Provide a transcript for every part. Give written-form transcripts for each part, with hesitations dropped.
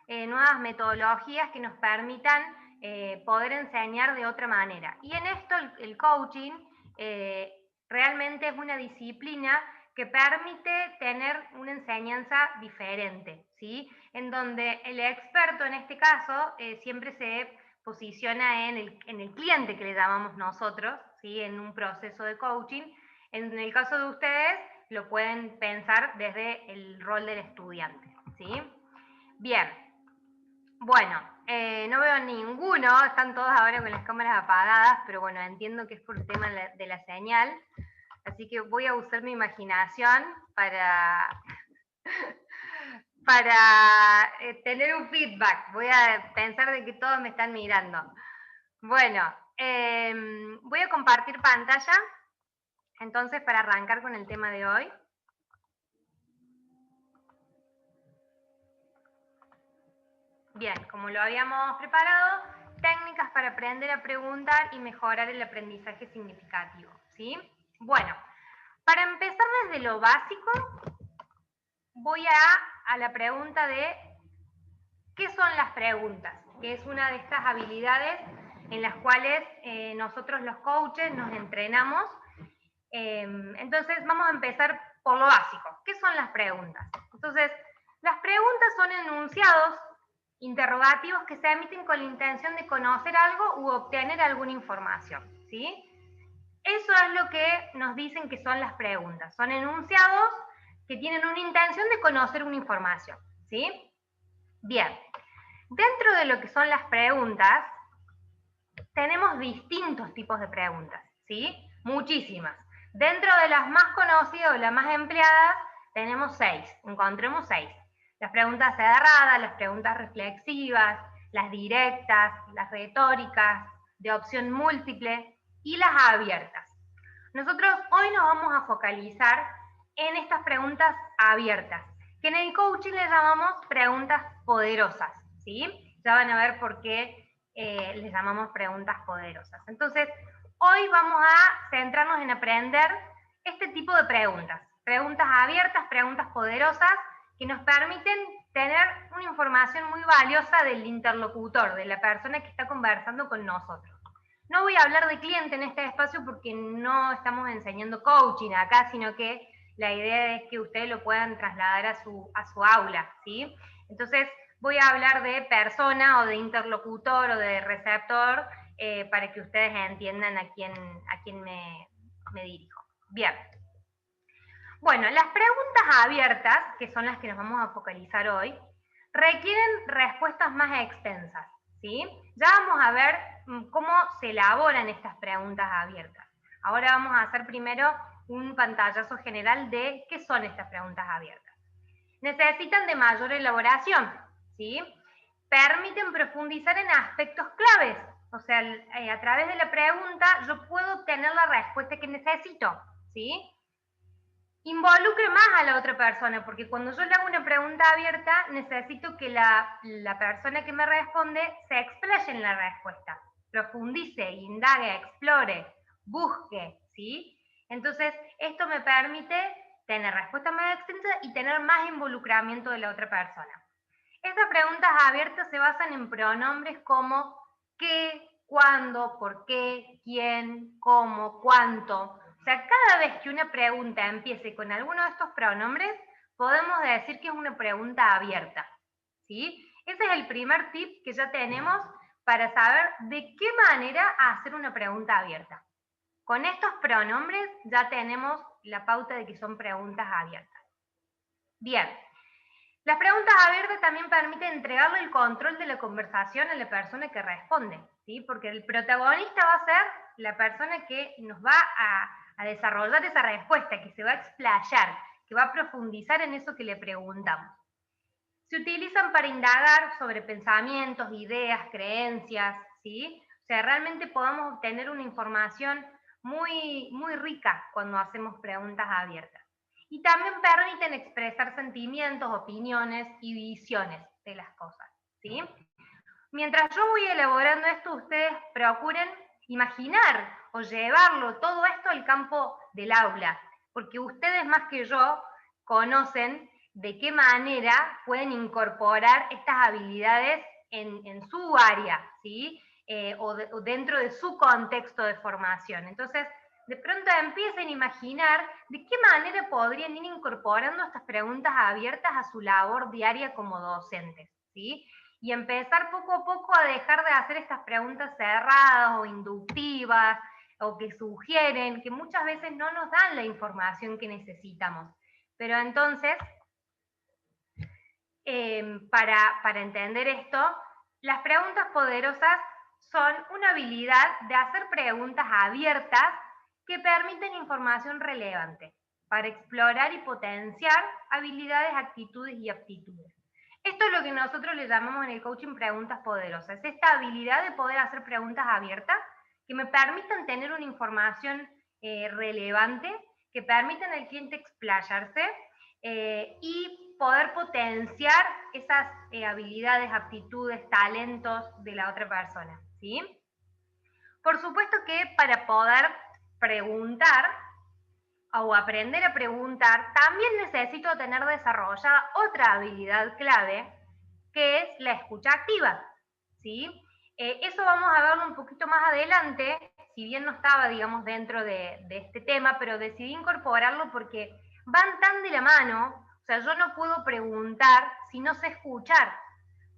nuevas metodologías que nos permitan poder enseñar de otra manera. Y en esto el coaching realmente es una disciplina que permite tener una enseñanza diferente, ¿sí? En donde el experto en este caso siempre se posiciona en el cliente que le llamamos nosotros, ¿sí? En un proceso de coaching. En el caso de ustedes lo pueden pensar desde el rol del estudiante, ¿sí? Bien, bueno, no veo ninguno, están todos ahora con las cámaras apagadas, pero bueno, entiendo que es por el tema de la señal, así que voy a usar mi imaginación para tener un feedback. Voy a pensar de que todos me están mirando. Bueno, voy a compartir pantalla, entonces, para arrancar con el tema de hoy. Bien, como lo habíamos preparado, técnicas para aprender a preguntar y mejorar el aprendizaje significativo, ¿sí? Bueno, para empezar desde lo básico, voy a la pregunta de ¿qué son las preguntas? Que es una de estas habilidades en las cuales nosotros los coaches nos entrenamos. Entonces vamos a empezar por lo básico. ¿Qué son las preguntas? Entonces, las preguntas son enunciados interrogativos que se emiten con la intención de conocer algo u obtener alguna información, ¿sí? Eso es lo que nos dicen que son las preguntas. Son enunciados que tienen una intención de conocer una información, ¿sí? Bien, dentro de lo que son las preguntas, tenemos distintos tipos de preguntas, ¿sí? Muchísimas. Dentro de las más conocidas o las más empleadas, tenemos 6, encontremos 6. Las preguntas cerradas, las preguntas reflexivas, las directas, las retóricas, de opción múltiple y las abiertas. Nosotros hoy nos vamos a focalizar en estas preguntas abiertas, que en el coaching le llamamos preguntas poderosas, ¿sí? Ya van a ver por qué les llamamos preguntas poderosas. Entonces, hoy vamos a centrarnos en aprender este tipo de preguntas. Preguntas abiertas, preguntas poderosas, que nos permiten tener una información muy valiosa del interlocutor, de la persona que está conversando con nosotros. No voy a hablar de cliente en este espacio porque no estamos enseñando coaching acá, sino que la idea es que ustedes lo puedan trasladar a su aula, ¿sí? Entonces, voy a hablar de persona o de interlocutor o de receptor para que ustedes entiendan a quién me dirijo. Bien. Bueno, las preguntas abiertas, que son las que nos vamos a focalizar hoy, requieren respuestas más extensas, ¿sí? Ya vamos a ver cómo se elaboran estas preguntas abiertas. Ahora vamos a hacer primero un pantallazo general de qué son estas preguntas abiertas. Necesitan de mayor elaboración, ¿sí? Permiten profundizar en aspectos claves, o sea, a través de la pregunta yo puedo obtener la respuesta que necesito, ¿sí? Involucre más a la otra persona, porque cuando yo le hago una pregunta abierta, necesito que la persona que me responde se explaye en la respuesta, profundice, indague, explore, busque, ¿sí? Entonces, esto me permite tener respuestas más extensas y tener más involucramiento de la otra persona. Estas preguntas abiertas se basan en pronombres como qué, cuándo, por qué, quién, cómo, cuánto. O sea, cada vez que una pregunta empiece con alguno de estos pronombres, podemos decir que es una pregunta abierta, ¿sí? Ese es el primer tip que ya tenemos para saber de qué manera hacer una pregunta abierta. Con estos pronombres ya tenemos la pauta de que son preguntas abiertas. Bien, las preguntas abiertas también permiten entregarle el control de la conversación a la persona que responde, ¿sí? Porque el protagonista va a ser la persona que nos va a desarrollar esa respuesta, que se va a explayar, que va a profundizar en eso que le preguntamos. Se utilizan para indagar sobre pensamientos, ideas, creencias, ¿sí? O sea, realmente podemos obtener una información muy, muy rica cuando hacemos preguntas abiertas. Y también permiten expresar sentimientos, opiniones y visiones de las cosas, ¿sí? Mientras yo voy elaborando esto, ustedes procuren imaginar o llevarlo todo esto al campo del aula, porque ustedes más que yo conocen de qué manera pueden incorporar estas habilidades en su área, ¿sí? O dentro de su contexto de formación. Entonces, de pronto empiecen a imaginar de qué manera podrían ir incorporando estas preguntas abiertas a su labor diaria como docentes, ¿sí? Y empezar poco a poco a dejar de hacer estas preguntas cerradas o inductivas o que sugieren, que muchas veces no nos dan la información que necesitamos. Pero entonces, para entender esto, las preguntas poderosas son una habilidad de hacer preguntas abiertas que permiten información relevante para explorar y potenciar habilidades, actitudes y aptitudes. Esto es lo que nosotros le llamamos en el coaching preguntas poderosas. Es esta habilidad de poder hacer preguntas abiertas que me permitan tener una información relevante, que permitan al cliente explayarse y poder potenciar esas habilidades, aptitudes, talentos de la otra persona, ¿sí? Por supuesto que para poder preguntar o aprender a preguntar, también necesito tener desarrollada otra habilidad clave, que es la escucha activa, ¿sí? Eso vamos a verlo un poquito más adelante, si bien no estaba, digamos, dentro de este tema, pero decidí incorporarlo porque van tan de la mano, o sea, yo no puedo preguntar si no sé escuchar,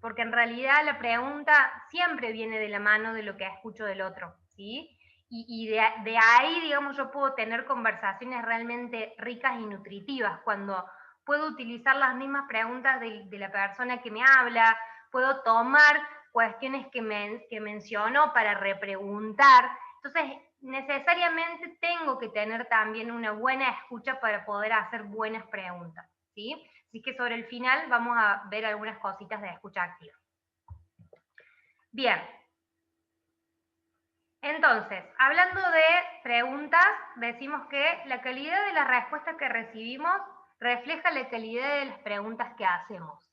porque en realidad la pregunta siempre viene de la mano de lo que escucho del otro, ¿sí? Y de ahí, digamos, yo puedo tener conversaciones realmente ricas y nutritivas, cuando puedo utilizar las mismas preguntas de la persona que me habla, puedo tomar cuestiones que mencionó para repreguntar. Entonces, necesariamente tengo que tener también una buena escucha para poder hacer buenas preguntas, ¿sí? Así que sobre el final vamos a ver algunas cositas de escucha activa. Bien. Entonces, hablando de preguntas, decimos que la calidad de las respuestas que recibimos refleja la calidad de las preguntas que hacemos.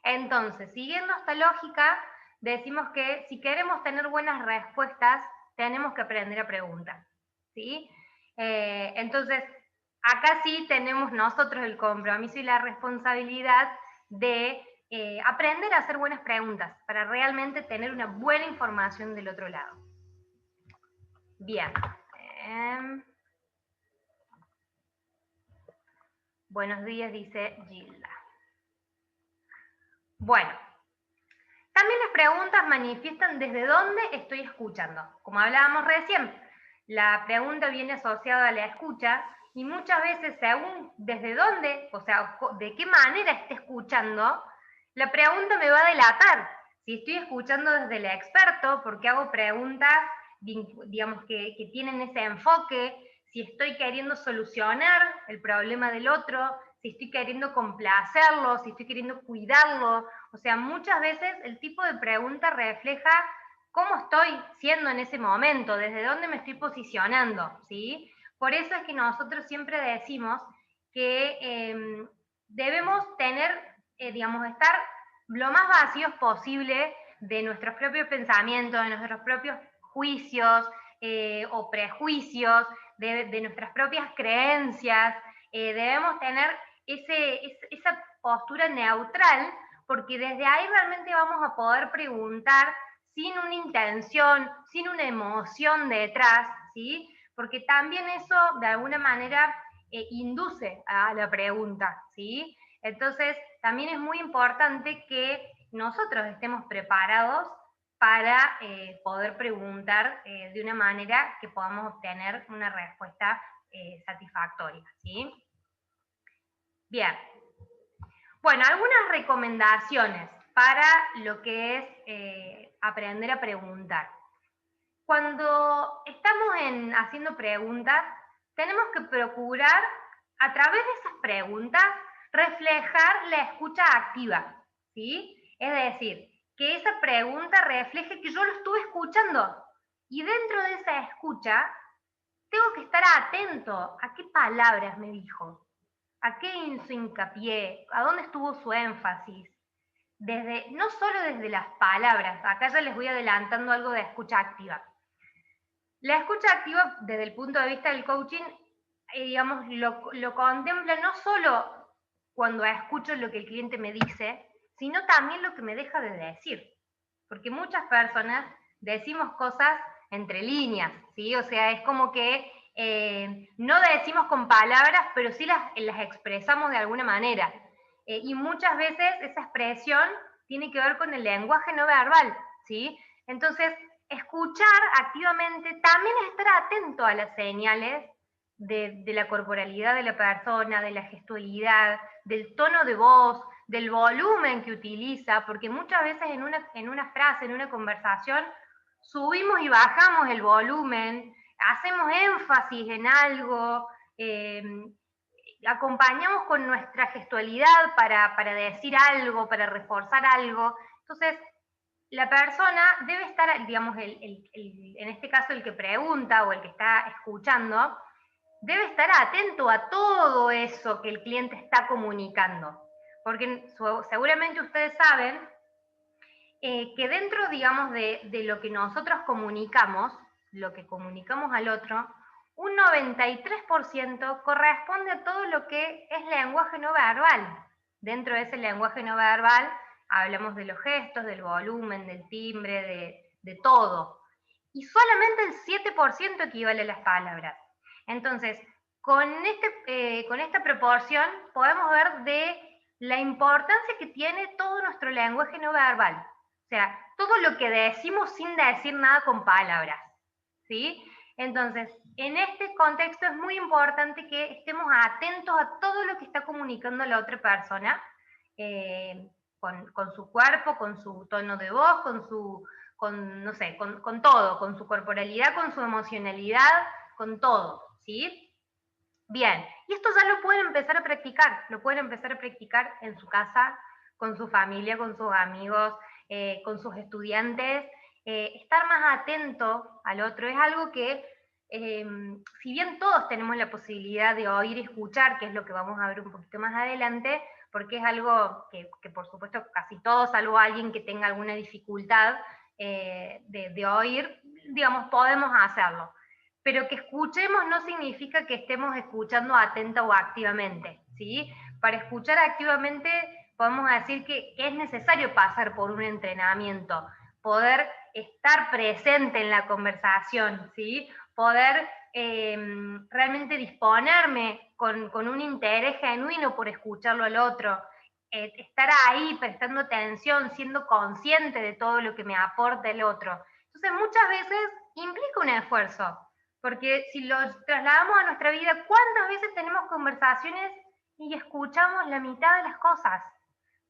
Entonces, siguiendo esta lógica, decimos que si queremos tener buenas respuestas, tenemos que aprender a preguntar, ¿sí? Entonces, acá sí tenemos nosotros el compromiso y la responsabilidad de aprender a hacer buenas preguntas para realmente tener una buena información del otro lado. Bien. Buenos días, dice Gilda. Bueno, también las preguntas manifiestan desde dónde estoy escuchando. Como hablábamos recién, la pregunta viene asociada a la escucha y muchas veces según desde dónde, o sea, de qué manera esté escuchando, la pregunta me va a delatar. Si estoy escuchando desde el experto, porque hago preguntas, digamos, que tienen ese enfoque, si estoy queriendo solucionar el problema del otro, si estoy queriendo complacerlo, si estoy queriendo cuidarlo. O sea, muchas veces el tipo de pregunta refleja cómo estoy siendo en ese momento, desde dónde me estoy posicionando, ¿sí? Por eso es que nosotros siempre decimos que debemos tener, digamos, estar lo más vacíos posible de nuestros propios pensamientos, de nuestros propios juicios o prejuicios, de nuestras propias creencias. Debemos tener esa postura neutral, porque desde ahí realmente vamos a poder preguntar sin una intención, sin una emoción detrás, ¿sí? Porque también eso de alguna manera induce a la pregunta, ¿sí? Entonces, también es muy importante que nosotros estemos preparados para poder preguntar de una manera que podamos obtener una respuesta satisfactoria, ¿sí? Bien. Bueno, algunas recomendaciones para lo que es aprender a preguntar. Cuando estamos haciendo preguntas, tenemos que procurar, a través de esas preguntas, reflejar la escucha activa, ¿sí? Es decir, que esa pregunta refleje que yo lo estuve escuchando. Y dentro de esa escucha, tengo que estar atento a qué palabras me dijo, a qué hizo hincapié, a dónde estuvo su énfasis. No solo desde las palabras, acá ya les voy adelantando algo de escucha activa. La escucha activa, desde el punto de vista del coaching, digamos, lo contempla no solo cuando escucho lo que el cliente me dice, sino también lo que me deja de decir. Porque muchas personas decimos cosas entre líneas, ¿sí? O sea, es como que no decimos con palabras, pero sí las expresamos de alguna manera. Y muchas veces esa expresión tiene que ver con el lenguaje no verbal, ¿sí? Entonces, escuchar activamente, también estar atento a las señales de la corporalidad de la persona, de la gestualidad, del tono de voz, del volumen que utiliza, porque muchas veces en una frase, en una conversación, subimos y bajamos el volumen, hacemos énfasis en algo, acompañamos con nuestra gestualidad para decir algo, para reforzar algo. Entonces, la persona debe estar, digamos, en este caso el que pregunta o el que está escuchando, debe estar atento a todo eso que el cliente está comunicando. Porque seguramente ustedes saben que dentro, digamos, de lo que nosotros comunicamos, lo que comunicamos al otro, un 93% corresponde a todo lo que es lenguaje no verbal. Dentro de ese lenguaje no verbal hablamos de los gestos, del volumen, del timbre, de todo. Y solamente el 7% equivale a las palabras. Entonces, con esta proporción podemos ver de la importancia que tiene todo nuestro lenguaje no verbal. O sea, todo lo que decimos sin decir nada con palabras, ¿sí? Entonces, en este contexto es muy importante que estemos atentos a todo lo que está comunicando la otra persona, con su cuerpo, con su tono de voz, no sé, con todo, con su corporalidad, con su emocionalidad, con todo, ¿sí? Bien, y esto ya lo pueden empezar a practicar en su casa, con su familia, con sus amigos, con sus estudiantes. Estar más atento al otro es algo que, si bien todos tenemos la posibilidad de oír y escuchar, que es lo que vamos a ver un poquito más adelante, porque es algo que por supuesto casi todos, salvo alguien que tenga alguna dificultad de oír, digamos, podemos hacerlo. Pero que escuchemos no significa que estemos escuchando atenta o activamente, ¿sí? Para escuchar activamente podemos decir que es necesario pasar por un entrenamiento, poder estar presente en la conversación, ¿sí? Poder realmente disponerme con un interés genuino por escucharlo al otro, estar ahí prestando atención, siendo consciente de todo lo que me aporta el otro. Entonces muchas veces implica un esfuerzo, porque si lo trasladamos a nuestra vida, ¿cuántas veces tenemos conversaciones y escuchamos la mitad de las cosas?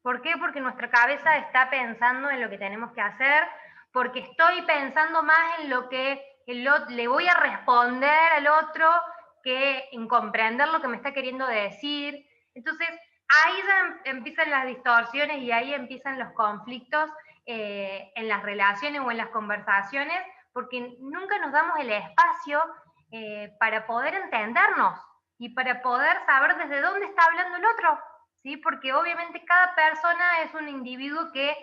¿Por qué? Porque nuestra cabeza está pensando en lo que tenemos que hacer, porque estoy pensando más en lo que le voy a responder al otro que en comprender lo que me está queriendo decir. Entonces, ahí ya empiezan las distorsiones y ahí empiezan los conflictos en las relaciones o en las conversaciones, porque nunca nos damos el espacio para poder entendernos y para poder saber desde dónde está hablando el otro, ¿sí? Porque obviamente cada persona es un individuo que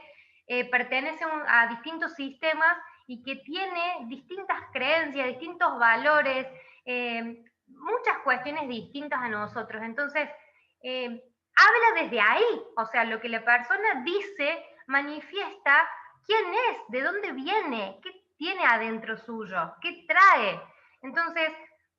pertenece a distintos sistemas y que tiene distintas creencias, distintos valores, muchas cuestiones distintas a nosotros. Entonces, habla desde ahí, o sea, lo que la persona dice manifiesta quién es, de dónde viene, qué tiene adentro suyo, qué trae. Entonces,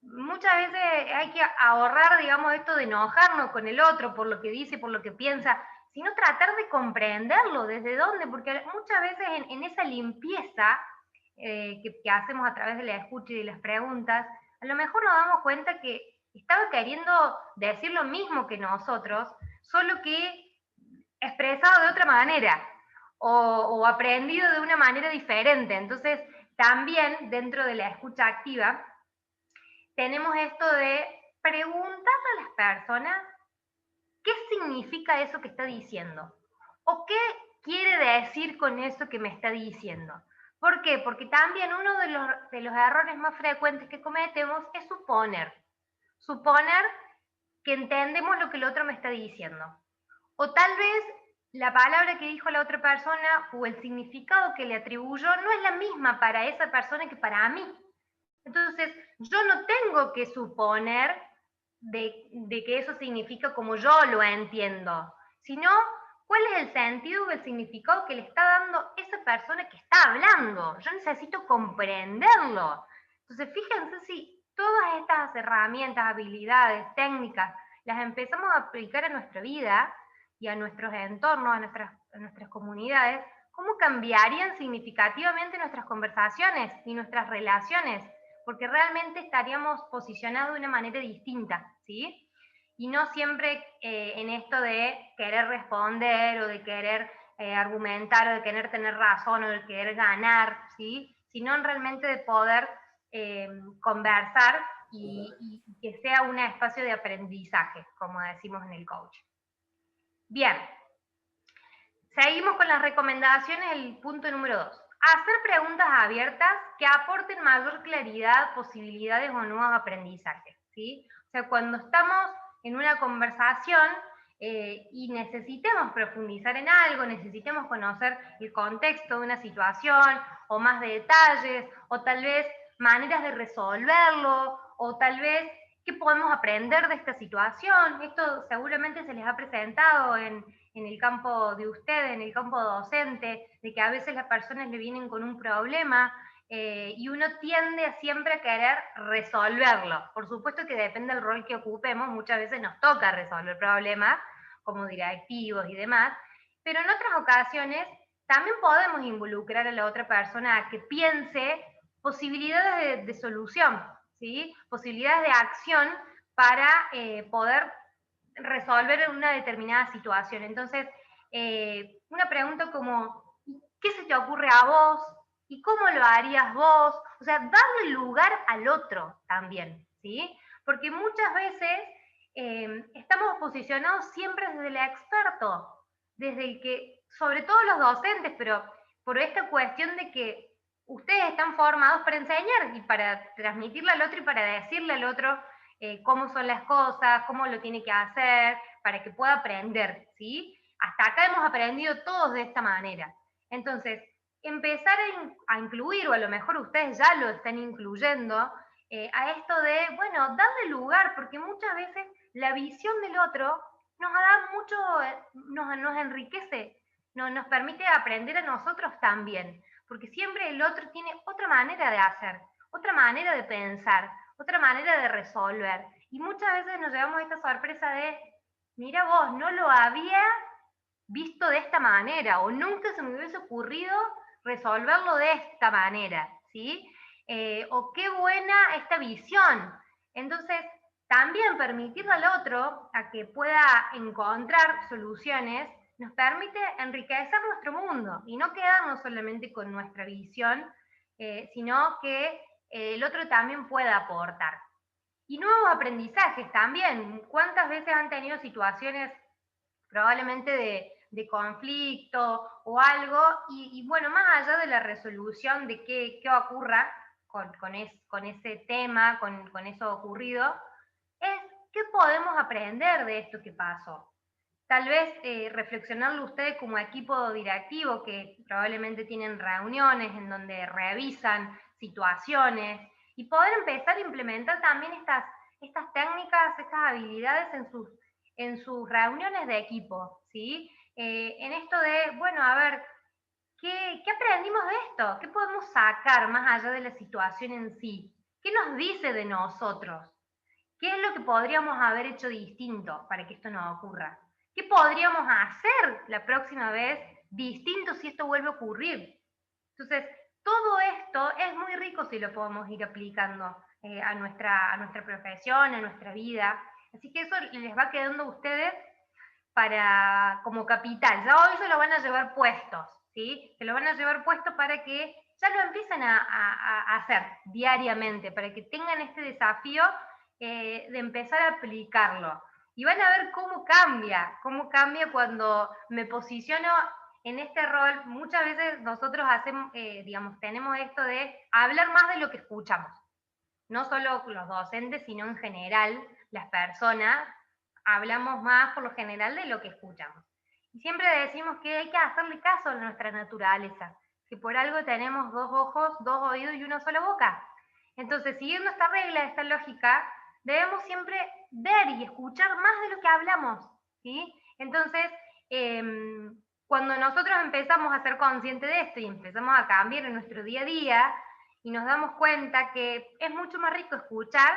muchas veces hay que ahorrar, digamos, esto de enojarnos con el otro por lo que dice, por lo que piensa, sino tratar de comprenderlo, desde dónde, porque muchas veces en esa limpieza que hacemos a través de la escucha y de las preguntas, a lo mejor nos damos cuenta que estaba queriendo decir lo mismo que nosotros, solo que expresado de otra manera o aprendido de una manera diferente. Entonces, también dentro de la escucha activa, tenemos esto de preguntarle a las personas qué significa eso que está diciendo o qué quiere decir con eso que me está diciendo. ¿Por qué? Porque también uno de los errores más frecuentes que cometemos es suponer. Suponer que entendemos lo que el otro me está diciendo. O tal vez la palabra que dijo la otra persona o el significado que le atribuyó no es la misma para esa persona que para mí. Entonces, yo no tengo que suponer de que eso significa como yo lo entiendo, sino cuál es el sentido o el significado que le está dando esa persona que está hablando. Yo necesito comprenderlo. Entonces, fíjense si todas estas herramientas, habilidades, técnicas, las empezamos a aplicar a nuestra vida y a nuestros entornos, a nuestras comunidades, cómo cambiarían significativamente nuestras conversaciones y nuestras relaciones, porque realmente estaríamos posicionados de una manera distinta, ¿sí? Y no siempre en esto de querer responder o de querer argumentar o de querer tener razón o de querer ganar, ¿sí? Sino realmente de poder conversar y que sea un espacio de aprendizaje, como decimos en el coach. Bien, seguimos con las recomendaciones, el punto número 2. Hacer preguntas abiertas que aporten mayor claridad, posibilidades o nuevos aprendizajes, ¿sí? O sea, cuando estamos en una conversación y necesitemos profundizar en algo, necesitemos conocer el contexto de una situación o más detalles, o tal vez maneras de resolverlo, o tal vez qué podemos aprender de esta situación. Esto seguramente se les ha presentado en el campo de ustedes, en el campo docente, de que a veces las personas le vienen con un problema y uno tiende a siempre a querer resolverlo. Por supuesto que depende del rol que ocupemos, muchas veces nos toca resolver problemas como directivos y demás, pero en otras ocasiones también podemos involucrar a la otra persona a que piense posibilidades de solución, ¿sí? Posibilidades de acción para poder resolver una determinada situación. Entonces, una pregunta como, ¿qué se te ocurre a vos? ¿Y cómo lo harías vos? O sea, darle lugar al otro también, ¿sí? Porque muchas veces estamos posicionados siempre desde el experto, desde el que, sobre todo los docentes, pero por esta cuestión de que ustedes están formados para enseñar y para transmitirle al otro y para decirle al otro cómo son las cosas, cómo lo tiene que hacer, para que pueda aprender, ¿sí? Hasta acá hemos aprendido todos de esta manera. Entonces, empezar a incluir, o a lo mejor ustedes ya lo están incluyendo, a esto de, bueno, darle lugar, porque muchas veces la visión del otro nos da mucho, nos enriquece, nos permite aprender a nosotros también, porque siempre el otro tiene otra manera de hacer, otra manera de pensar, otra manera de resolver. Y muchas veces nos llevamos esta sorpresa de, mira vos, no lo había visto de esta manera o nunca se me hubiese ocurrido resolverlo de esta manera, ¿sí? O qué buena esta visión. Entonces, también permitirle al otro a que pueda encontrar soluciones nos permite enriquecer nuestro mundo y no quedarnos solamente con nuestra visión, sino que el otro también pueda aportar. Y nuevos aprendizajes también. ¿Cuántas veces han tenido situaciones probablemente de conflicto o algo? Y bueno, más allá de la resolución de qué ocurra con ese tema, con eso ocurrido, es qué podemos aprender de esto que pasó. Tal vez reflexionarlo ustedes como equipo directivo, que probablemente tienen reuniones en donde revisan situaciones, y poder empezar a implementar también estas técnicas, estas habilidades en sus reuniones de equipo, ¿sí? En esto de, bueno, a ver, ¿qué aprendimos de esto? ¿Qué podemos sacar más allá de la situación en sí? ¿Qué nos dice de nosotros? ¿Qué es lo que podríamos haber hecho distinto para que esto no ocurra? ¿Qué podríamos hacer la próxima vez distinto si esto vuelve a ocurrir? Entonces, todo esto es muy rico si lo podemos ir aplicando a nuestra profesión, a nuestra vida. Así que eso les va quedando a ustedes como capital. Ya hoy se lo van a llevar puestos, ¿sí? Se lo van a llevar puestos para que ya lo empiecen a hacer diariamente, para que tengan este desafío de empezar a aplicarlo. Y van a ver cómo cambia cuando me posiciono en este rol. Muchas veces nosotros hacemos, tenemos esto de hablar más de lo que escuchamos. No solo los docentes, sino en general las personas hablamos más por lo general de lo que escuchamos. Y siempre decimos que hay que hacerle caso a nuestra naturaleza, que por algo tenemos dos ojos, dos oídos y una sola boca. Entonces, siguiendo esta regla, esta lógica, debemos siempre ver y escuchar más de lo que hablamos, ¿sí? Entonces, cuando nosotros empezamos a ser conscientes de esto y empezamos a cambiar en nuestro día a día y nos damos cuenta que es mucho más rico escuchar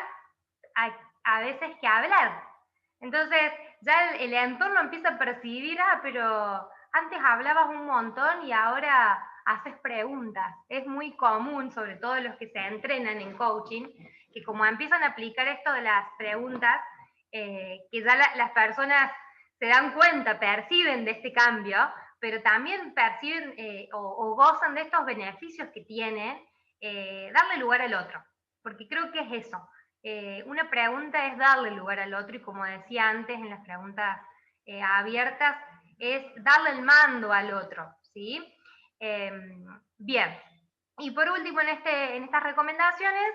a veces que hablar. Entonces, ya el entorno empieza a percibir, pero antes hablabas un montón y ahora haces preguntas. Es muy común, sobre todo los que se entrenan en coaching, que como empiezan a aplicar esto de las preguntas, que ya las personas se dan cuenta, perciben de este cambio, pero también perciben o gozan de estos beneficios que tiene darle lugar al otro. Porque creo que es eso. Una pregunta es darle lugar al otro y como decía antes en las preguntas abiertas, es darle el mando al otro, ¿sí? Bien, y por último en estas recomendaciones,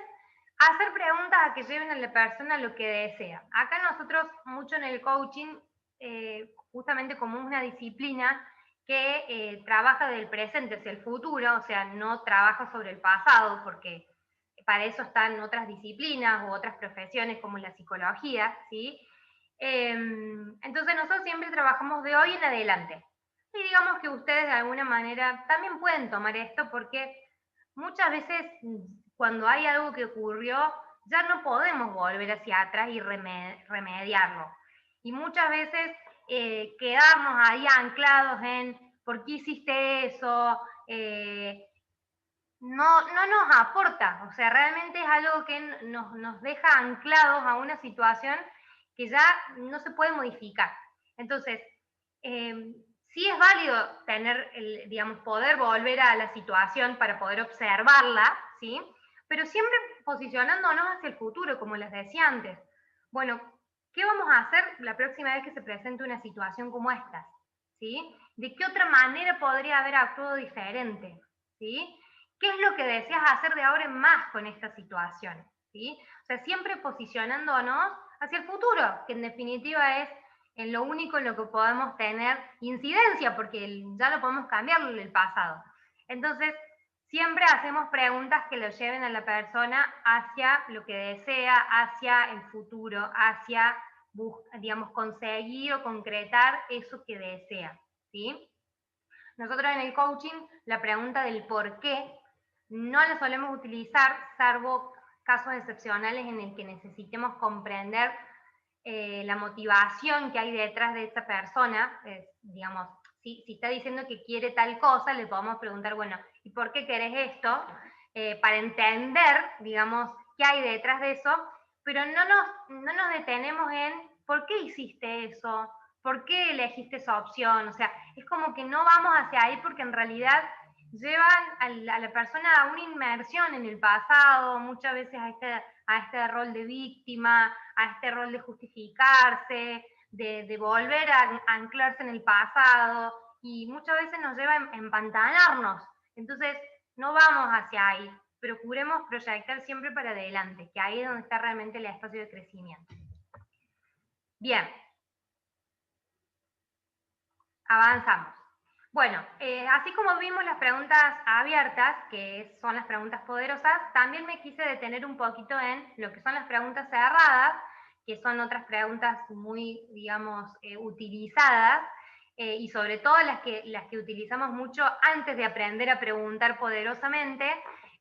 hacer preguntas a que lleven a la persona a lo que desea. Acá nosotros mucho en el coaching, justamente como una disciplina que trabaja del presente hacia el futuro, o sea, no trabaja sobre el pasado, porque para eso están otras disciplinas u otras profesiones como la psicología, ¿sí? Entonces nosotros siempre trabajamos de hoy en adelante. Y digamos que ustedes de alguna manera también pueden tomar esto porque muchas veces cuando hay algo que ocurrió ya no podemos volver hacia atrás y remediarlo. Y muchas veces quedarnos ahí anclados en ¿por qué hiciste eso? No nos aporta, o sea, realmente es algo que nos deja anclados a una situación que ya no se puede modificar. Entonces, sí es válido tener, digamos, poder volver a la situación para poder observarla, ¿sí? Pero siempre posicionándonos hacia el futuro, como les decía antes. Bueno, ¿qué vamos a hacer la próxima vez que se presente una situación como esta? ¿Sí? ¿De qué otra manera podría haber actuado diferente? ¿Sí? ¿Qué es lo que deseas hacer de ahora en más con esta situación? ¿Sí? O sea, siempre posicionándonos hacia el futuro, que en definitiva es en lo único en lo que podemos tener incidencia, porque ya lo podemos cambiar el pasado. Entonces, siempre hacemos preguntas que lo lleven a la persona hacia lo que desea, hacia el futuro, hacia, digamos, conseguir o concretar eso que desea. ¿Sí? Nosotros en el coaching, la pregunta del por qué no la solemos utilizar, salvo casos excepcionales en el que necesitemos comprender la motivación que hay detrás de esa persona. Digamos, si está diciendo que quiere tal cosa, le podemos preguntar, bueno, ¿y por qué querés esto? Para entender, digamos, qué hay detrás de eso, pero no nos detenemos en por qué hiciste eso, por qué elegiste esa opción. O sea, es como que no vamos hacia ahí porque en realidad llevan a la persona a una inmersión en el pasado, muchas veces a este rol de víctima, a este rol de justificarse, de volver a anclarse en el pasado, y muchas veces nos lleva a empantanarnos. Entonces, no vamos hacia ahí, procuremos proyectar siempre para adelante, que ahí es donde está realmente el espacio de crecimiento. Bien, avanzamos. Bueno, así como vimos las preguntas abiertas, que son las preguntas poderosas, también me quise detener un poquito en lo que son las preguntas cerradas, que son otras preguntas muy, digamos, utilizadas, y sobre todo las que utilizamos mucho antes de aprender a preguntar poderosamente.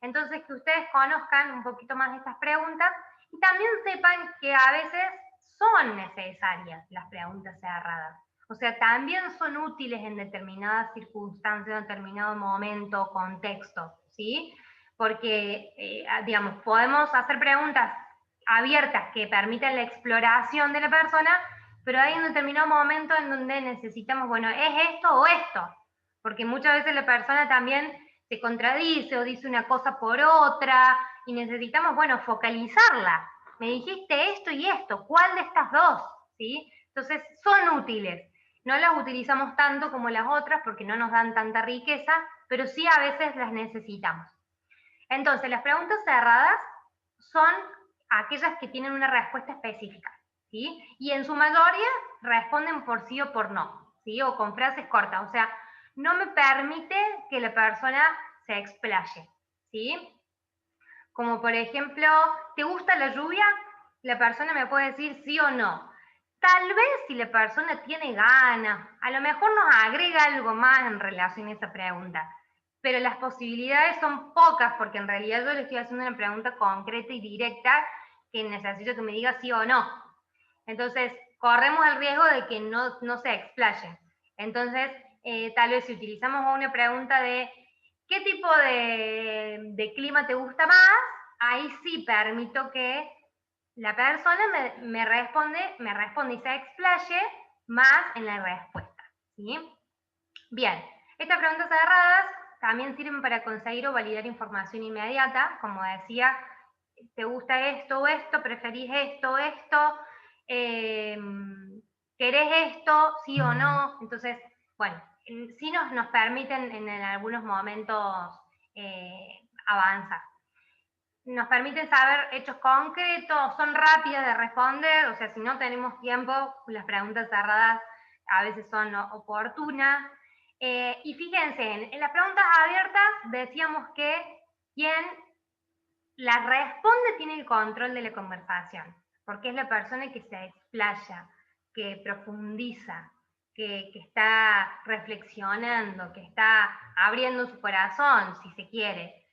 Entonces, que ustedes conozcan un poquito más de estas preguntas y también sepan que a veces son necesarias las preguntas cerradas. O sea, también son útiles en determinadas circunstancias, en determinado momento, contexto, ¿sí? Porque, digamos, podemos hacer preguntas abiertas que permitan la exploración de la persona, pero hay un determinado momento en donde necesitamos, bueno, ¿es esto o esto? Porque muchas veces la persona también se contradice o dice una cosa por otra y necesitamos, bueno, focalizarla. Me dijiste esto y esto, ¿cuál de estas dos? ¿Sí? Entonces, son útiles. No las utilizamos tanto como las otras porque no nos dan tanta riqueza, pero sí a veces las necesitamos. Entonces, las preguntas cerradas son aquellas que tienen una respuesta específica, ¿sí? Y en su mayoría responden por sí o por no, ¿sí? O con frases cortas, o sea, no me permite que la persona se explaye, ¿sí? Como por ejemplo, ¿te gusta la lluvia? la persona me puede decir sí o no. Tal vez si la persona tiene ganas, a lo mejor nos agrega algo más en relación a esa pregunta, pero las posibilidades son pocas porque en realidad yo le estoy haciendo una pregunta concreta y directa que necesito que me diga sí o no. Entonces, corremos el riesgo de que no se explaye. Entonces, tal vez si utilizamos una pregunta de ¿qué tipo de clima te gusta más? Ahí sí permito que la persona me responde y se explaye más en la respuesta. ¿Sí? Bien, estas preguntas cerradas también sirven para conseguir o validar información inmediata, como decía, ¿te gusta esto o esto? ¿Preferís esto o esto? Eh, ¿Querés esto? ¿Sí o no? Entonces, bueno, sí nos permiten en algunos momentos avanzar. Nos permiten saber hechos concretos, son rápidas de responder, o sea, si no tenemos tiempo, las preguntas cerradas a veces son oportunas. Y fíjense, en las preguntas abiertas decíamos que quien la responde tiene el control de la conversación, porque es la persona que se explaya, que profundiza, que está reflexionando, que está abriendo su corazón, si se quiere.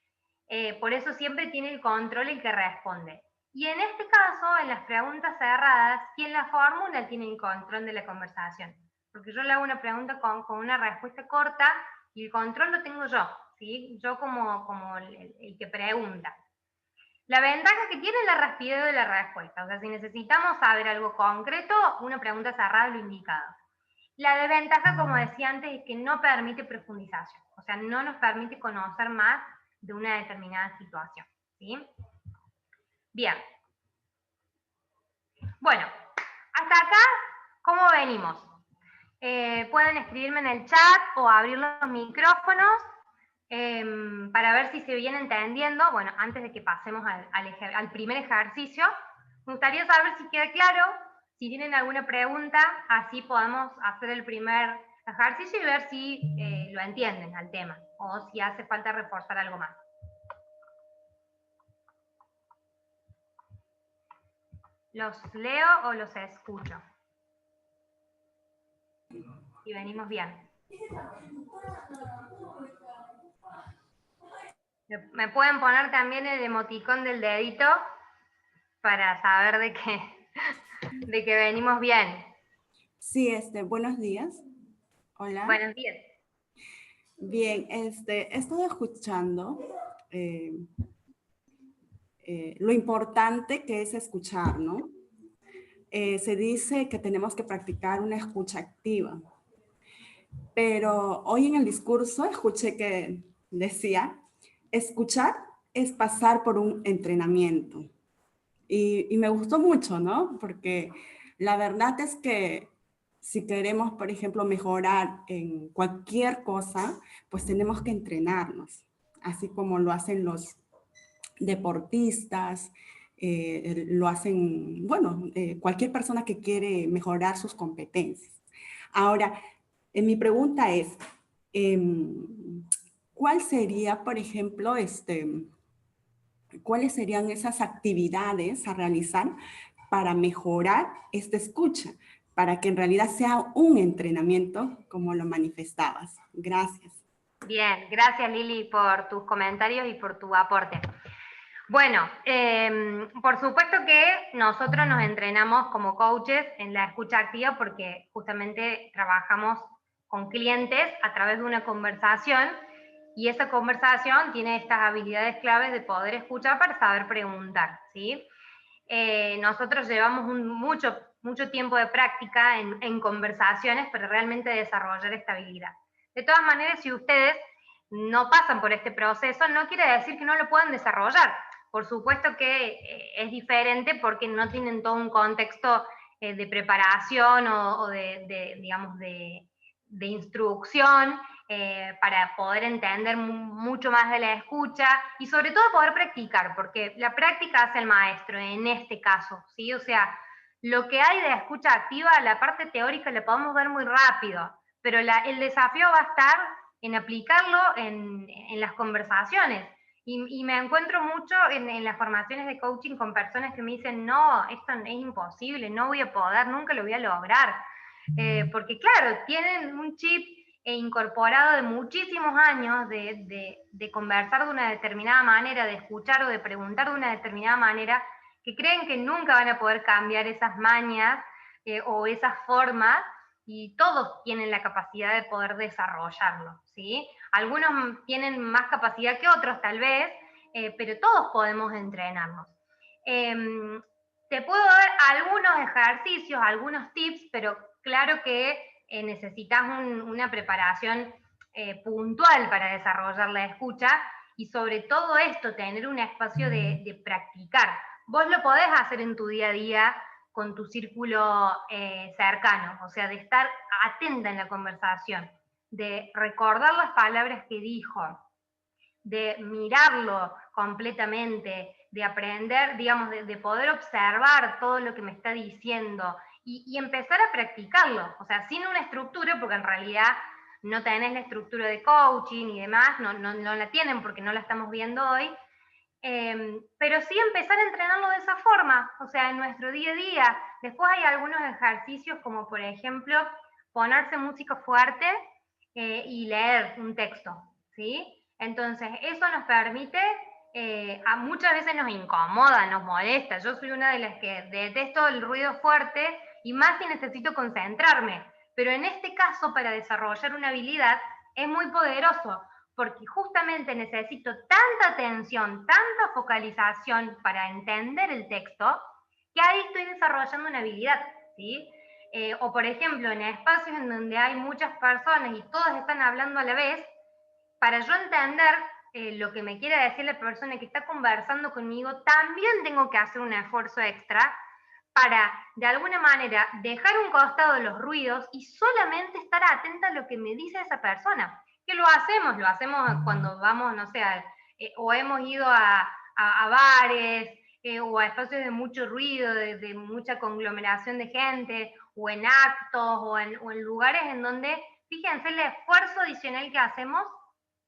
Por eso siempre tiene el control el que responde. Y en este caso, en las preguntas cerradas, quien la formula tiene el control de la conversación. Porque yo le hago una pregunta con una respuesta corta y el control lo tengo yo, ¿sí? Yo como el que pregunta. La ventaja que tiene es la rapidez de la respuesta. O sea, si necesitamos saber algo concreto, una pregunta cerrada es lo indicado. La desventaja, como decía antes, es que no permite profundización. O sea, no nos permite conocer más de una determinada situación. ¿Sí? Bien. Bueno, hasta acá, ¿cómo venimos? Pueden escribirme en el chat o abrir los micrófonos para ver si se viene entendiendo. Bueno, antes de que pasemos al primer ejercicio, me gustaría saber si queda claro, si tienen alguna pregunta, así podemos hacer el primer ejercicio y ver si lo entienden al tema o si hace falta reforzar algo más. ¿Los leo o los escucho? Y venimos bien. Me pueden poner también el emoticón del dedito para saber de que venimos bien. Sí, buenos días. Hola. Buenos días. Bien, he estado escuchando lo importante que es escuchar, ¿no? Se dice que tenemos que practicar una escucha activa, pero hoy en el discurso escuché que decía, escuchar es pasar por un entrenamiento. Y me gustó mucho, ¿no? Porque la verdad es que si queremos, por ejemplo, mejorar en cualquier cosa, pues tenemos que entrenarnos, así como lo hacen los deportistas, lo hacen, bueno, cualquier persona que quiere mejorar sus competencias. Ahora, mi pregunta es, ¿cuál sería, por ejemplo, cuáles serían esas actividades a realizar para mejorar esta escucha, para que en realidad sea un entrenamiento como lo manifestabas? Gracias. Bien, gracias Lili por tus comentarios y por tu aporte. Bueno, por supuesto que nosotros nos entrenamos como coaches en la escucha activa porque justamente trabajamos con clientes a través de una conversación y esa conversación tiene estas habilidades claves de poder escuchar para saber preguntar, ¿sí? Nosotros llevamos mucho tiempo de práctica en conversaciones para realmente desarrollar esta habilidad. De todas maneras, si ustedes no pasan por este proceso, no quiere decir que no lo puedan desarrollar. Por supuesto que es diferente porque no tienen todo un contexto de preparación o digamos, de instrucción para poder entender mucho más de la escucha y sobre todo poder practicar, porque la práctica hace el maestro en este caso, ¿sí? O sea, lo que hay de escucha activa, la parte teórica la podemos ver muy rápido, pero el desafío va a estar en aplicarlo en las conversaciones. Y me encuentro mucho en las formaciones de coaching con personas que me dicen, no, esto es imposible, no voy a poder, nunca lo voy a lograr. Porque claro, tienen un chip incorporado de muchísimos años de conversar de una determinada manera, de escuchar o de preguntar de una determinada manera, que creen que nunca van a poder cambiar esas mañas o esas formas, y todos tienen la capacidad de poder desarrollarlo, ¿sí? Algunos tienen más capacidad que otros, tal vez, pero todos podemos entrenarnos. Te puedo dar algunos ejercicios, algunos tips, pero claro que necesitas una preparación puntual para desarrollar la escucha, y sobre todo esto, tener un espacio de practicar. Vos lo podés hacer en tu día a día con tu círculo cercano, o sea, de estar atenta en la conversación, de recordar las palabras que dijo, de mirarlo completamente, de aprender, digamos, de poder observar todo lo que me está diciendo y empezar a practicarlo, o sea, sin una estructura, porque en realidad no tenés la estructura de coaching y demás, no la tienen porque no la estamos viendo hoy, pero sí empezar a entrenarlo de esa forma, o sea, en nuestro día a día. Después hay algunos ejercicios como por ejemplo ponerse música fuerte y leer un texto, ¿sí? Entonces eso nos permite, muchas veces nos incomoda, nos molesta. Yo soy una de las que detesto el ruido fuerte y más si necesito concentrarme, pero en este caso para desarrollar una habilidad es muy poderoso, porque justamente necesito tanta atención, tanta focalización para entender el texto, que ahí estoy desarrollando una habilidad, ¿sí? O por ejemplo, en espacios en donde hay muchas personas y todas están hablando a la vez, para yo entender lo que me quiere decir la persona que está conversando conmigo, también tengo que hacer un esfuerzo extra para, de alguna manera, dejar un costado los ruidos y solamente estar atenta a lo que me dice esa persona. Que lo hacemos cuando vamos, no sé, o hemos ido a bares, o a espacios de mucho ruido, de mucha conglomeración de gente, o en actos, o en lugares en donde, fíjense el esfuerzo adicional que hacemos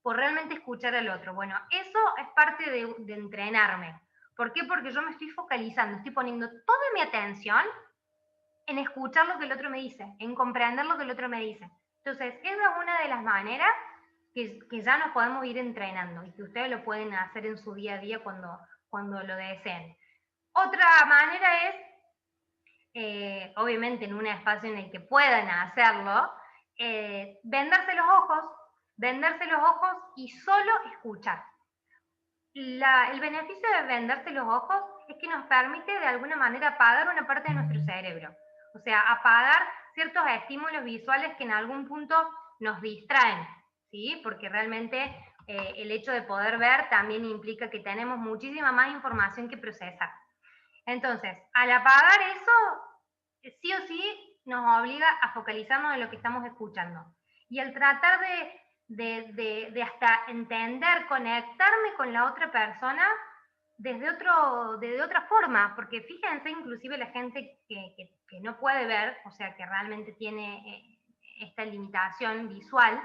por realmente escuchar al otro. Bueno, eso es parte de entrenarme. ¿Por qué? Porque yo me estoy focalizando, estoy poniendo toda mi atención en escuchar lo que el otro me dice, en comprender lo que el otro me dice. Entonces, esa es una de las maneras que ya nos podemos ir entrenando y que ustedes lo pueden hacer en su día a día cuando lo deseen. Otra manera es, obviamente en un espacio en el que puedan hacerlo, vendarse los ojos y solo escuchar. El beneficio de vendarse los ojos es que nos permite de alguna manera apagar una parte de nuestro cerebro. O sea, apagar ciertos estímulos visuales que en algún punto nos distraen, ¿sí? Porque realmente el hecho de poder ver también implica que tenemos muchísima más información que procesar. Entonces, al apagar eso, sí o sí nos obliga a focalizarnos en lo que estamos escuchando. Y al tratar de hasta entender, conectarme con la otra persona desde otra forma, porque fíjense, inclusive la gente que no puede ver, o sea, que realmente tiene esta limitación visual,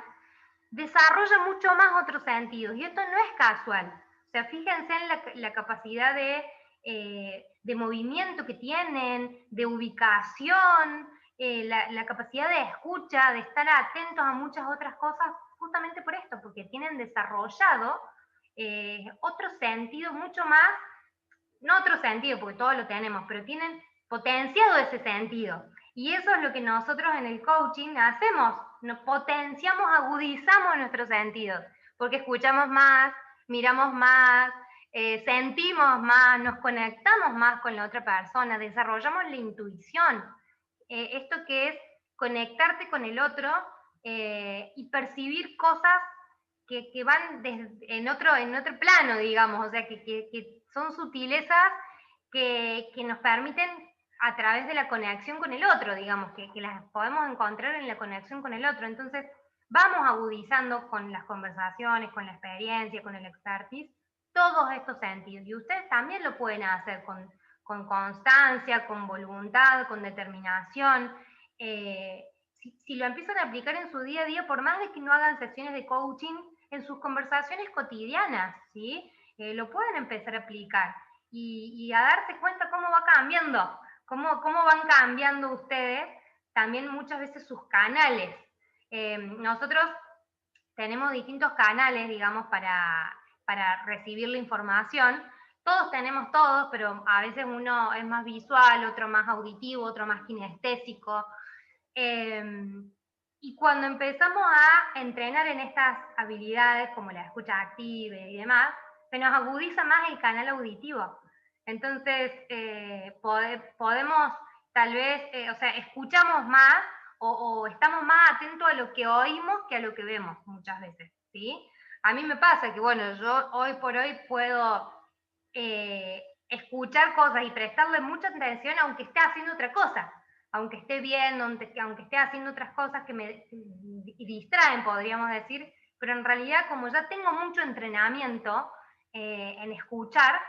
desarrolla mucho más otros sentidos, y esto no es casual. O sea, fíjense en la capacidad de movimiento que tienen, de ubicación, la capacidad de escucha, de estar atentos a muchas otras cosas, justamente por esto, porque tienen desarrollado otro sentido mucho más, no otro sentido, porque todos lo tenemos, pero tienen potenciado ese sentido. Y eso es lo que nosotros en el coaching hacemos, nos potenciamos, agudizamos nuestros sentidos, porque escuchamos más, miramos más, sentimos más, nos conectamos más con la otra persona, desarrollamos la intuición. Esto que es conectarte con el otro y percibir cosas que van en otro plano, digamos, o sea, que son sutilezas que nos permiten a través de la conexión con el otro, digamos, que las podemos encontrar en la conexión con el otro. Entonces, vamos agudizando con las conversaciones, con la experiencia, con el expertise, todos estos sentidos. Y ustedes también lo pueden hacer con constancia, con voluntad, con determinación. Si lo empiezan a aplicar en su día a día, por más de que no hagan sesiones de coaching, en sus conversaciones cotidianas, ¿sí? lo pueden empezar a aplicar y a darse cuenta cómo va cambiando, cómo van cambiando ustedes también muchas veces sus canales. Nosotros tenemos distintos canales, digamos, para recibir la información. Todos tenemos todos, pero a veces uno es más visual, otro más auditivo, otro más kinestésico. Y cuando empezamos a entrenar en estas habilidades, como la escucha activa y demás, se nos agudiza más el canal auditivo. Entonces, podemos tal vez, o sea, escuchamos más o estamos más atentos a lo que oímos que a lo que vemos muchas veces, ¿sí? A mí me pasa que, bueno, yo hoy por hoy puedo escuchar cosas y prestarle mucha atención aunque esté haciendo otra cosa, aunque esté viendo, aunque esté haciendo otras cosas que me distraen, podríamos decir, pero en realidad como ya tengo mucho entrenamiento en escuchar,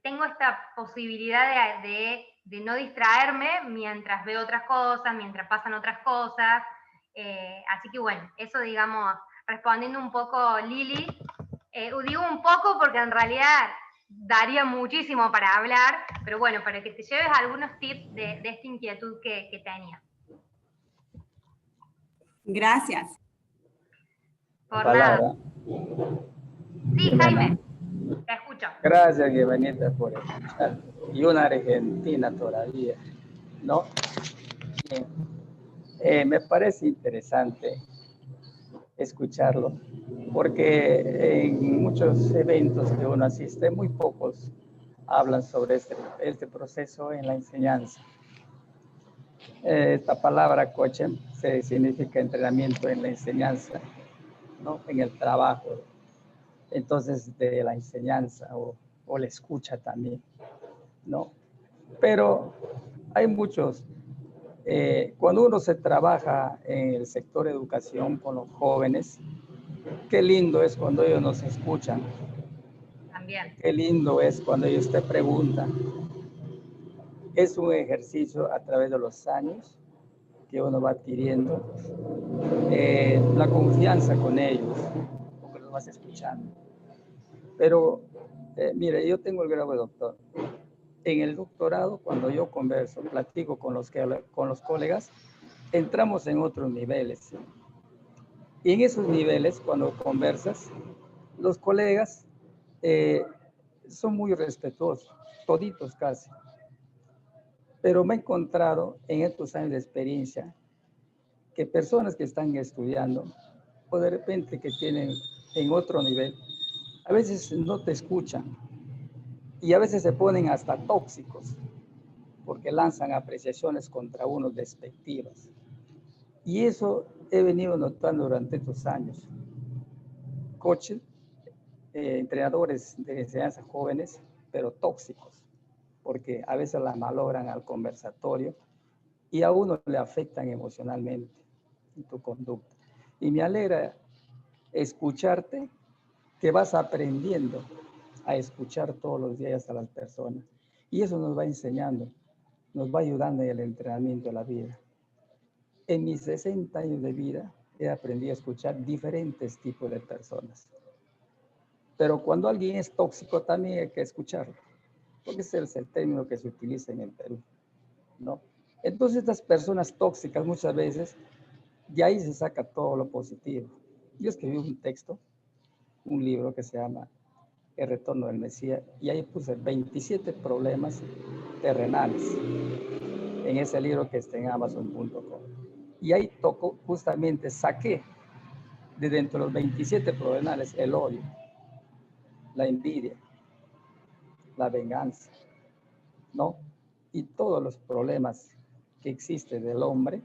tengo esta posibilidad de no distraerme mientras veo otras cosas, mientras pasan otras cosas. Así que bueno, eso digamos, respondiendo un poco Lili, digo un poco porque en realidad daría muchísimo para hablar, pero bueno, para que te lleves algunos tips de esta inquietud que tenía. Gracias. Por palabra. nada. Sí, Jaime, te escucho. Gracias, Guimanita, por escuchar. Y una argentina todavía, ¿no? Bien. Me parece interesante escucharlo, porque en muchos eventos que uno asiste, muy pocos hablan sobre este proceso en la enseñanza. Esta palabra coaching significa entrenamiento en la enseñanza, ¿no? En el trabajo, entonces de la enseñanza o la escucha también, ¿no? Pero hay muchos, cuando uno se trabaja en el sector educación con los jóvenes, qué lindo es cuando ellos nos escuchan. También. Qué lindo es cuando ellos te preguntan. Es un ejercicio a través de los años que uno va adquiriendo la confianza con ellos, porque los vas escuchando. Pero, mire, yo tengo el grado de doctor. En el doctorado, cuando yo converso, platico con los colegas, entramos en otros niveles. Y en esos niveles, cuando conversas, los colegas son muy respetuosos, toditos casi. Pero me he encontrado en estos años de experiencia que personas que están estudiando o de repente que tienen en otro nivel, a veces no te escuchan y a veces se ponen hasta tóxicos porque lanzan apreciaciones contra uno despectivas. Y eso he venido notando durante estos años. Coaches, entrenadores de enseñanza jóvenes, pero tóxicos, porque a veces la malogran al conversatorio y a uno le afectan emocionalmente en tu conducta. Y me alegra escucharte, que vas aprendiendo a escuchar todos los días a las personas. Y eso nos va enseñando, nos va ayudando en el entrenamiento de la vida. En mis 60 años de vida he aprendido a escuchar diferentes tipos de personas. Pero cuando alguien es tóxico también hay que escucharlo, porque ese es el término que se utiliza en el Perú, ¿no? Entonces estas personas tóxicas muchas veces, de ahí se saca todo lo positivo. Yo escribí un texto, un libro que se llama El retorno del Mesías, y ahí puse 27 problemas terrenales en ese libro que está en Amazon.com. Y ahí toco, justamente saqué de dentro de los 27 problemas el odio, la envidia, la venganza, ¿no? Y todos los problemas que existen del hombre,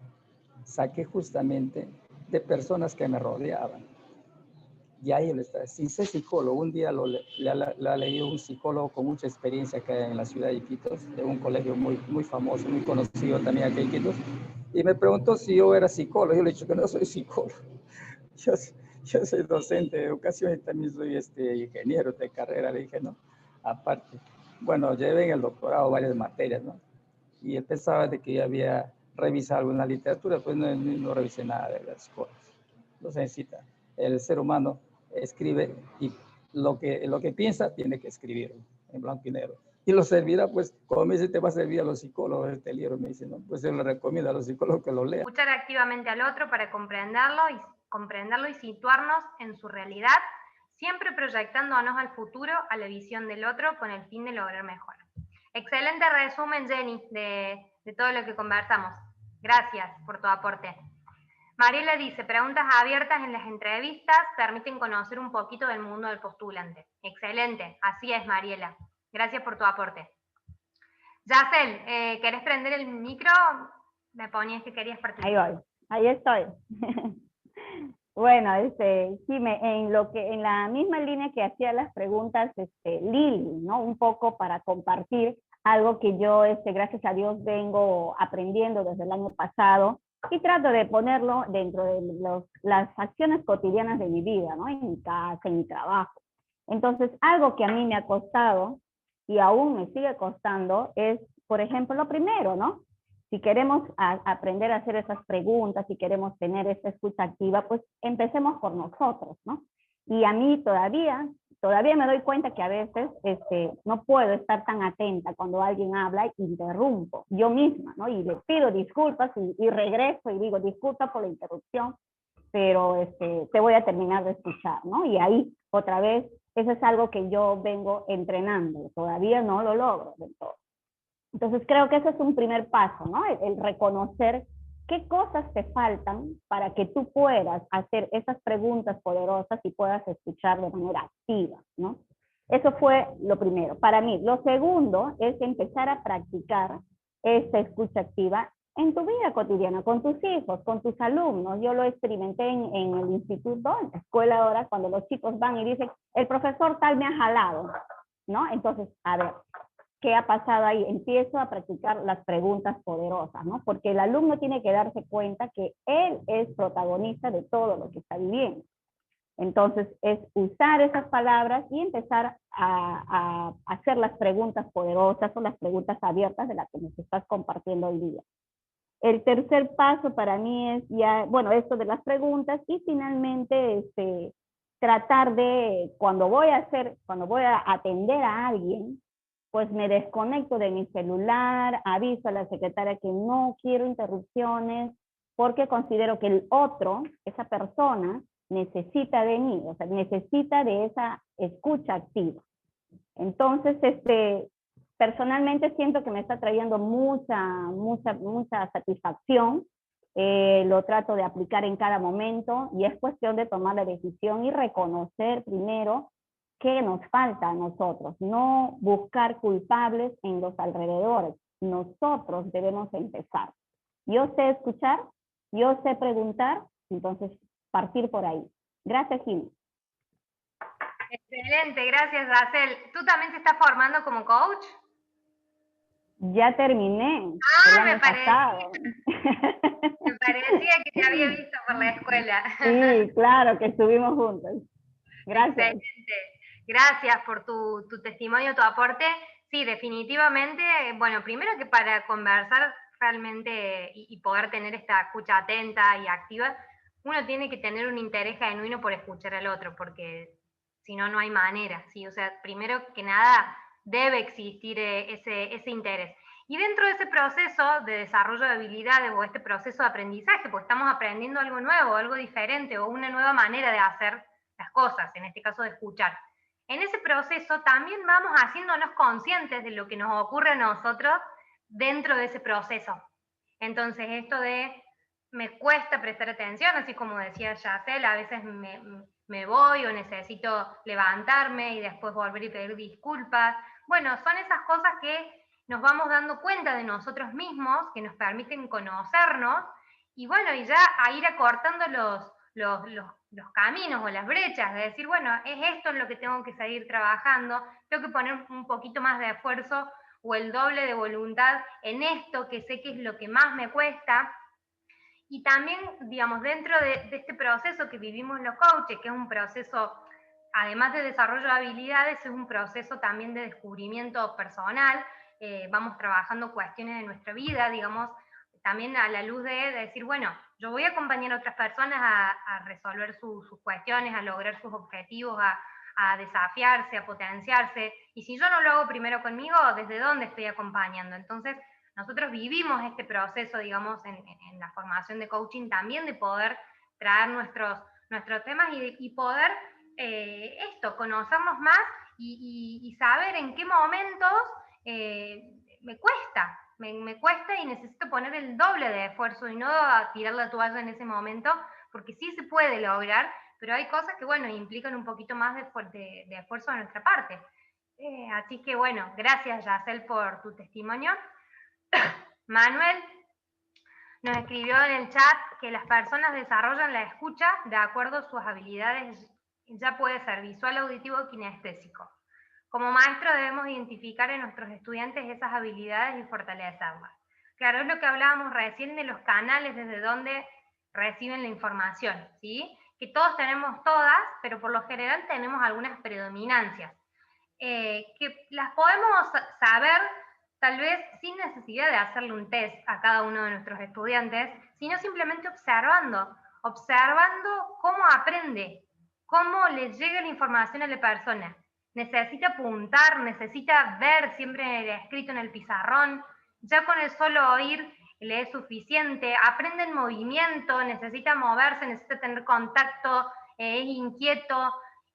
saqué justamente de personas que me rodeaban. Y ahí lo está. Sin ser psicólogo, un día lo ha leído un psicólogo con mucha experiencia acá en la ciudad de Iquitos, de un colegio muy, muy famoso, muy conocido también aquí en Iquitos, y me preguntó si yo era psicólogo. Yo le he dicho que no soy psicólogo. Yo soy docente de educación y también soy ingeniero de carrera. Le dije, no, aparte. Bueno, llevé en el doctorado varias materias, ¿no? Y él pensaba de que yo había revisado alguna literatura, pues no revisé nada de las cosas. No se necesita. El ser humano escribe y lo que piensa tiene que escribirlo en blanco y negro. Y lo servirá, pues, como me dice, te va a servir a los psicólogos este libro, me dice, no, pues yo le recomiendo a los psicólogos que lo lean. Escuchar activamente al otro para comprenderlo y situarnos en su realidad, siempre proyectándonos al futuro, a la visión del otro, con el fin de lograr mejor. Excelente resumen, Jenny, de todo lo que conversamos. Gracias por tu aporte. Mariela dice, preguntas abiertas en las entrevistas permiten conocer un poquito del mundo del postulante. Excelente, así es, Mariela. Gracias por tu aporte. Yacel, ¿querés prender el micro? Me ponías que querías participar. Ahí voy, ahí estoy. Bueno, sí, en la misma línea que hacía las preguntas, Lili, ¿no? Un poco para compartir algo que yo, gracias a Dios, vengo aprendiendo desde el año pasado y trato de ponerlo dentro de las acciones cotidianas de mi vida, ¿no? En mi casa, en mi trabajo. Entonces, algo que a mí me ha costado y aún me sigue costando es, por ejemplo, lo primero, ¿no? Si queremos aprender a hacer esas preguntas, si queremos tener esta escucha activa, pues empecemos por nosotros, ¿no? Y a mí todavía me doy cuenta que a veces no puedo estar tan atenta cuando alguien habla, interrumpo yo misma, ¿no? Y le pido disculpas y regreso y digo, disculpa por la interrupción, pero te voy a terminar de escuchar, ¿no? Y ahí, otra vez, eso es algo que yo vengo entrenando, todavía no lo logro del todo. Entonces creo que ese es un primer paso, ¿no? El reconocer qué cosas te faltan para que tú puedas hacer esas preguntas poderosas y puedas escuchar de manera activa, ¿no? Eso fue lo primero. Para mí, lo segundo es empezar a practicar esta escucha activa en tu vida cotidiana, con tus hijos, con tus alumnos. Yo lo experimenté en el instituto, en la escuela ahora, cuando los chicos van y dicen, el profesor tal me ha jalado, ¿no? Entonces, a ver, ¿qué ha pasado ahí? Empiezo a practicar las preguntas poderosas, ¿no? Porque el alumno tiene que darse cuenta que él es protagonista de todo lo que está viviendo. Entonces, es usar esas palabras y empezar a hacer las preguntas poderosas o las preguntas abiertas de las que nos estás compartiendo hoy día. El tercer paso para mí es ya, bueno, esto de las preguntas y finalmente tratar de, cuando voy a atender a alguien, pues me desconecto de mi celular, aviso a la secretaria que no quiero interrupciones, porque considero que el otro, esa persona, necesita de mí, o sea, necesita de esa escucha activa. Entonces, personalmente siento que me está trayendo mucha satisfacción, lo trato de aplicar en cada momento y es cuestión de tomar la decisión y reconocer primero qué nos falta a nosotros, no buscar culpables en los alrededores. Nosotros debemos empezar. Yo sé escuchar, yo sé preguntar, entonces partir por ahí. Gracias, Jimmy. Excelente, gracias, Racel. ¿Tú también te estás formando como coach? Ya terminé. Me parecía que te había visto por la escuela. Sí, claro, que estuvimos juntos. Gracias. Excelente. Gracias por tu testimonio, tu aporte. Sí, definitivamente, bueno, primero que para conversar realmente y poder tener esta escucha atenta y activa, uno tiene que tener un interés genuino por escuchar al otro, porque si no, no hay manera, ¿sí? O sea, primero que nada, debe existir ese interés. Y dentro de ese proceso de desarrollo de habilidades o este proceso de aprendizaje, pues estamos aprendiendo algo nuevo, algo diferente o una nueva manera de hacer las cosas, en este caso de escuchar. En ese proceso también vamos haciéndonos conscientes de lo que nos ocurre a nosotros dentro de ese proceso. Entonces, esto de me cuesta prestar atención, así como decía Yacel, a veces me voy o necesito levantarme y después volver y pedir disculpas. Bueno, son esas cosas que nos vamos dando cuenta de nosotros mismos, que nos permiten conocernos, y bueno, y ya a ir acortando los caminos o las brechas, de decir, bueno, es esto en lo que tengo que seguir trabajando, tengo que poner un poquito más de esfuerzo o el doble de voluntad en esto que sé que es lo que más me cuesta. Y también, digamos, dentro de este proceso que vivimos los coaches, que es un proceso, además de desarrollo de habilidades, es un proceso también de descubrimiento personal, vamos trabajando cuestiones de nuestra vida, digamos, también a la luz de decir, bueno, yo voy a acompañar a otras personas a resolver sus cuestiones, a lograr sus objetivos, a desafiarse, a potenciarse. Y si yo no lo hago primero conmigo, ¿desde dónde estoy acompañando? Entonces, nosotros vivimos este proceso, digamos, en la formación de coaching también, de poder traer nuestros temas y poder conocernos más y saber en qué momentos me cuesta. Me cuesta y necesito poner el doble de esfuerzo y no tirar la toalla en ese momento, porque sí se puede lograr, pero hay cosas que, bueno, implican un poquito más de esfuerzo de nuestra parte. Así que, bueno, gracias, Yacel, por tu testimonio. Manuel nos escribió en el chat que las personas desarrollan la escucha de acuerdo a sus habilidades, ya puede ser visual, auditivo o kinestésico. Como maestro debemos identificar en nuestros estudiantes esas habilidades y fortalecerlas. Claro, es lo que hablábamos recién de los canales desde donde reciben la información, ¿sí? Que todos tenemos todas, pero por lo general tenemos algunas predominancias, que las podemos saber tal vez sin necesidad de hacerle un test a cada uno de nuestros estudiantes, sino simplemente observando cómo aprende, cómo le llega la información a la persona. Necesita apuntar, necesita ver siempre el escrito en el pizarrón, ya con el solo oír le es suficiente, aprende en movimiento, necesita moverse, necesita tener contacto, es inquieto.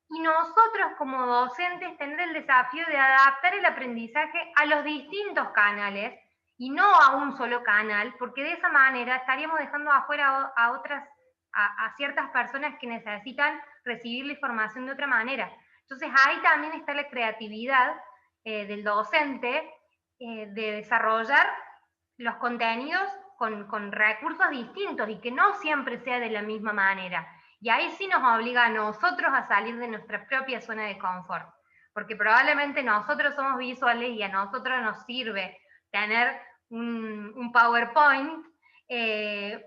Y nosotros como docentes tener el desafío de adaptar el aprendizaje a los distintos canales y no a un solo canal, porque de esa manera estaríamos dejando afuera a ciertas personas que necesitan recibir la información de otra manera. Entonces ahí también está la creatividad del docente de desarrollar los contenidos con recursos distintos y que no siempre sea de la misma manera. Y ahí sí nos obliga a nosotros a salir de nuestra propia zona de confort, porque probablemente nosotros somos visuales y a nosotros nos sirve tener un PowerPoint,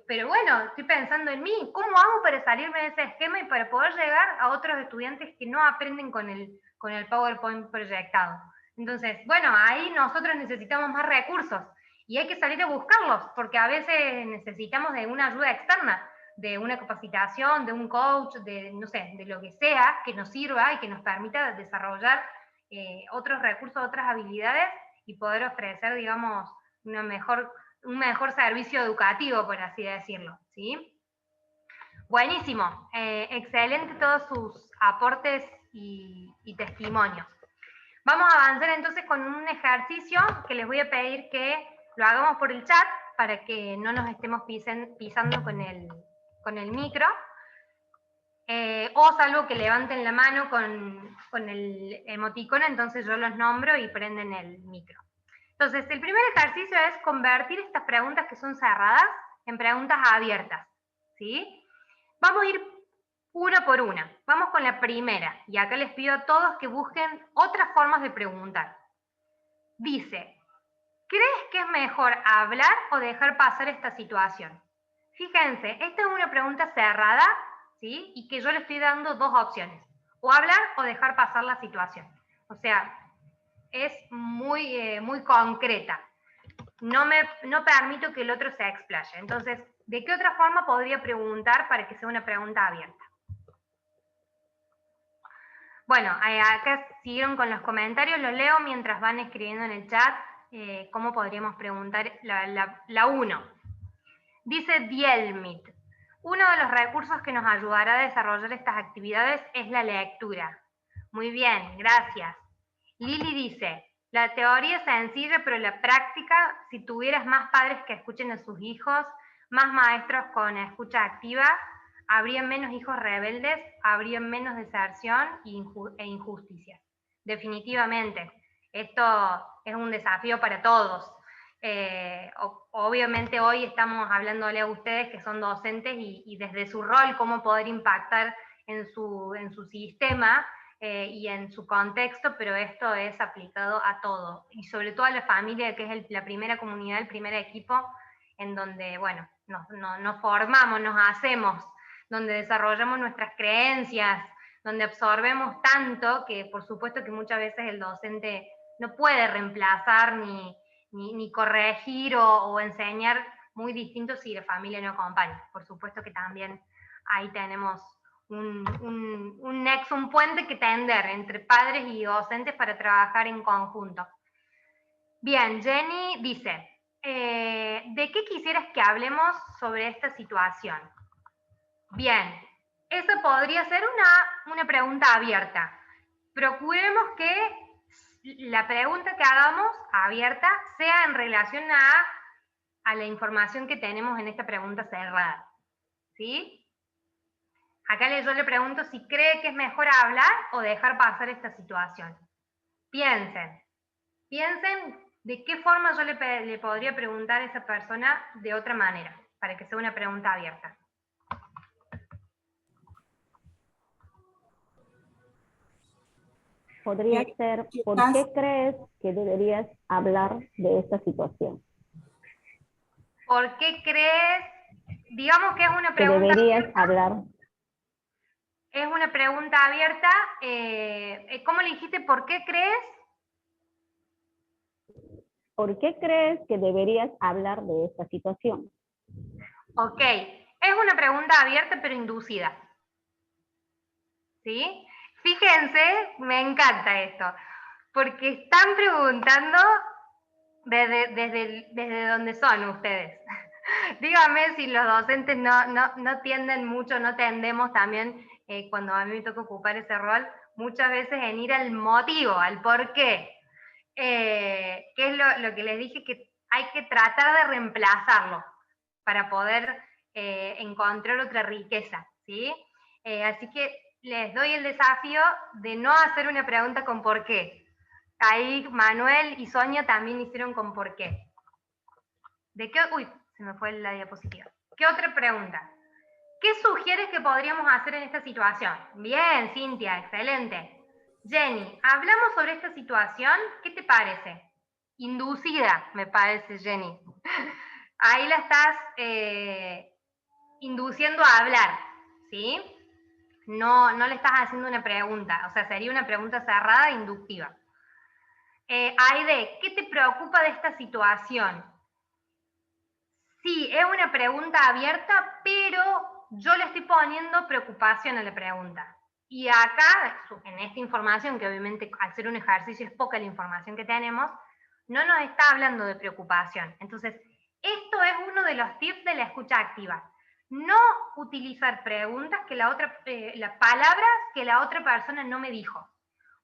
pero bueno, estoy pensando en mí, ¿cómo hago para salirme de ese esquema y para poder llegar a otros estudiantes que no aprenden con el PowerPoint proyectado? Entonces, bueno, ahí nosotros necesitamos más recursos y hay que salir a buscarlos, porque a veces necesitamos de una ayuda externa, de una capacitación, de un coach, de no sé, de lo que sea que nos sirva y que nos permita desarrollar otros recursos, otras habilidades y poder ofrecer, digamos, un mejor servicio educativo, por así decirlo, ¿sí? Buenísimo, excelente todos sus aportes y testimonios. Vamos a avanzar entonces con un ejercicio que les voy a pedir que lo hagamos por el chat para que no nos estemos pisando con el micro, o salvo que levanten la mano con el emoticono, entonces yo los nombro y prenden el micro. Entonces, el primer ejercicio es convertir estas preguntas que son cerradas en preguntas abiertas, ¿sí? Vamos a ir una por una. Vamos con la primera, y acá les pido a todos que busquen otras formas de preguntar. Dice, ¿crees que es mejor hablar o dejar pasar esta situación? Fíjense, esta es una pregunta cerrada, ¿sí? Y que yo le estoy dando dos opciones, o hablar o dejar pasar la situación. O sea, es muy concreta. No permito que el otro se explaye. Entonces, ¿de qué otra forma podría preguntar para que sea una pregunta abierta? Bueno, acá siguieron con los comentarios, los leo mientras van escribiendo en el chat cómo podríamos preguntar la 1. Dice Dielmit, uno de los recursos que nos ayudará a desarrollar estas actividades es la lectura. Muy bien, gracias. Lili dice, la teoría es sencilla, pero la práctica, si tuvieras más padres que escuchen a sus hijos, más maestros con escucha activa, habría menos hijos rebeldes, habría menos deserción e injusticia. Definitivamente, esto es un desafío para todos. Obviamente hoy estamos hablándole a ustedes que son docentes y desde su rol cómo poder impactar en su sistema y en su contexto, pero esto es aplicado a todo, y sobre todo a la familia, que es la primera comunidad, el primer equipo, en donde, bueno, nos formamos, nos hacemos, donde desarrollamos nuestras creencias, donde absorbemos tanto que por supuesto que muchas veces el docente no puede reemplazar ni corregir o enseñar muy distinto si la familia no acompaña. Por supuesto que también ahí tenemos un nexo, un puente que tender entre padres y docentes para trabajar en conjunto. Bien, Jenny dice, ¿de qué quisieras que hablemos sobre esta situación? Bien, esa podría ser una pregunta abierta. Procuremos que la pregunta que hagamos abierta sea en relación a la información que tenemos en esta pregunta cerrada. ¿Sí? Acá yo le pregunto si cree que es mejor hablar o dejar pasar esta situación. Piensen de qué forma yo le podría preguntar a esa persona de otra manera, para que sea una pregunta abierta. Podría ser, ¿por qué crees que deberías hablar de esta situación? ¿Por qué crees? Digamos que es una pregunta que deberías abierta. Hablar. Es una pregunta abierta. ¿Cómo le dijiste? ¿Por qué crees? ¿Por qué crees que deberías hablar de esta situación? Ok, es una pregunta abierta pero inducida. ¿Sí? Fíjense, me encanta esto, porque están preguntando desde donde son ustedes. Díganme si los docentes no tienden mucho, no tendemos también, cuando a mí me toca ocupar ese rol, muchas veces en ir al motivo, al por qué. Que es lo que les dije, que hay que tratar de reemplazarlo para poder encontrar otra riqueza, ¿sí? Así que les doy el desafío de no hacer una pregunta con por qué. Ahí Manuel y Sonia también hicieron con por qué. ¿De qué? Uy, se me fue la diapositiva. ¿Qué otra pregunta? ¿Qué sugieres que podríamos hacer en esta situación? Bien, Cintia, excelente. Jenny, hablamos sobre esta situación, ¿qué te parece? Inducida, me parece, Jenny. Ahí la estás induciendo a hablar, ¿sí? No le estás haciendo una pregunta, o sea, sería una pregunta cerrada e inductiva. Aide, ¿qué te preocupa de esta situación? Sí, es una pregunta abierta, pero yo le estoy poniendo preocupación a la pregunta. Y acá, en esta información, que obviamente al ser un ejercicio es poca la información que tenemos, no nos está hablando de preocupación. Entonces, esto es uno de los tips de la escucha activa. No utilizar preguntas que las palabras que la otra persona no me dijo.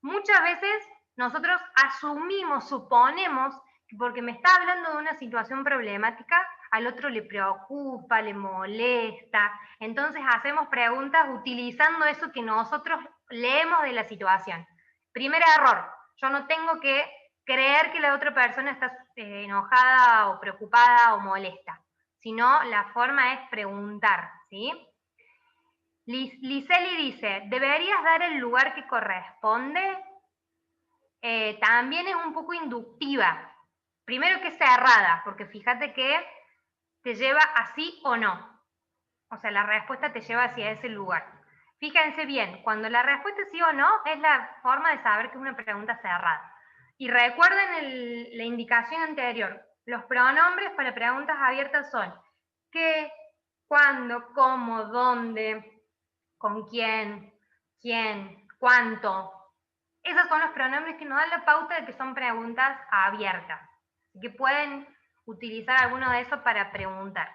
Muchas veces nosotros asumimos, suponemos, que porque me está hablando de una situación problemática, al otro le preocupa, le molesta. Entonces hacemos preguntas utilizando eso que nosotros leemos de la situación. Primer error, yo no tengo que creer que la otra persona está enojada o preocupada o molesta, sino la forma es preguntar, ¿sí? Liseli dice, ¿deberías dar el lugar que corresponde? También es un poco inductiva. Primero que es cerrada, porque fíjate que te lleva a sí o no. O sea, la respuesta te lleva hacia ese lugar. Fíjense bien, cuando la respuesta es sí o no, es la forma de saber que es una pregunta cerrada. Y recuerden la indicación anterior, los pronombres para preguntas abiertas son qué, cuándo, cómo, dónde, con quién, cuánto. Esos son los pronombres que nos dan la pauta de que son preguntas abiertas. Así que pueden utilizar alguno de esos para preguntar.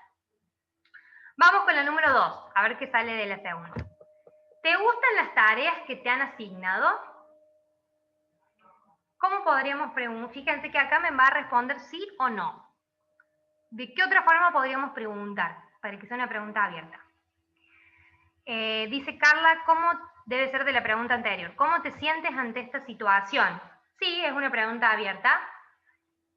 Vamos con la número 2, a ver qué sale de la segunda. ¿Te gustan las tareas que te han asignado? ¿Cómo podríamos preguntar? Fíjense que acá me va a responder sí o no. ¿De qué otra forma podríamos preguntar? Para que sea una pregunta abierta. Dice Carla, ¿cómo debe ser de la pregunta anterior? ¿Cómo te sientes ante esta situación? Sí, es una pregunta abierta.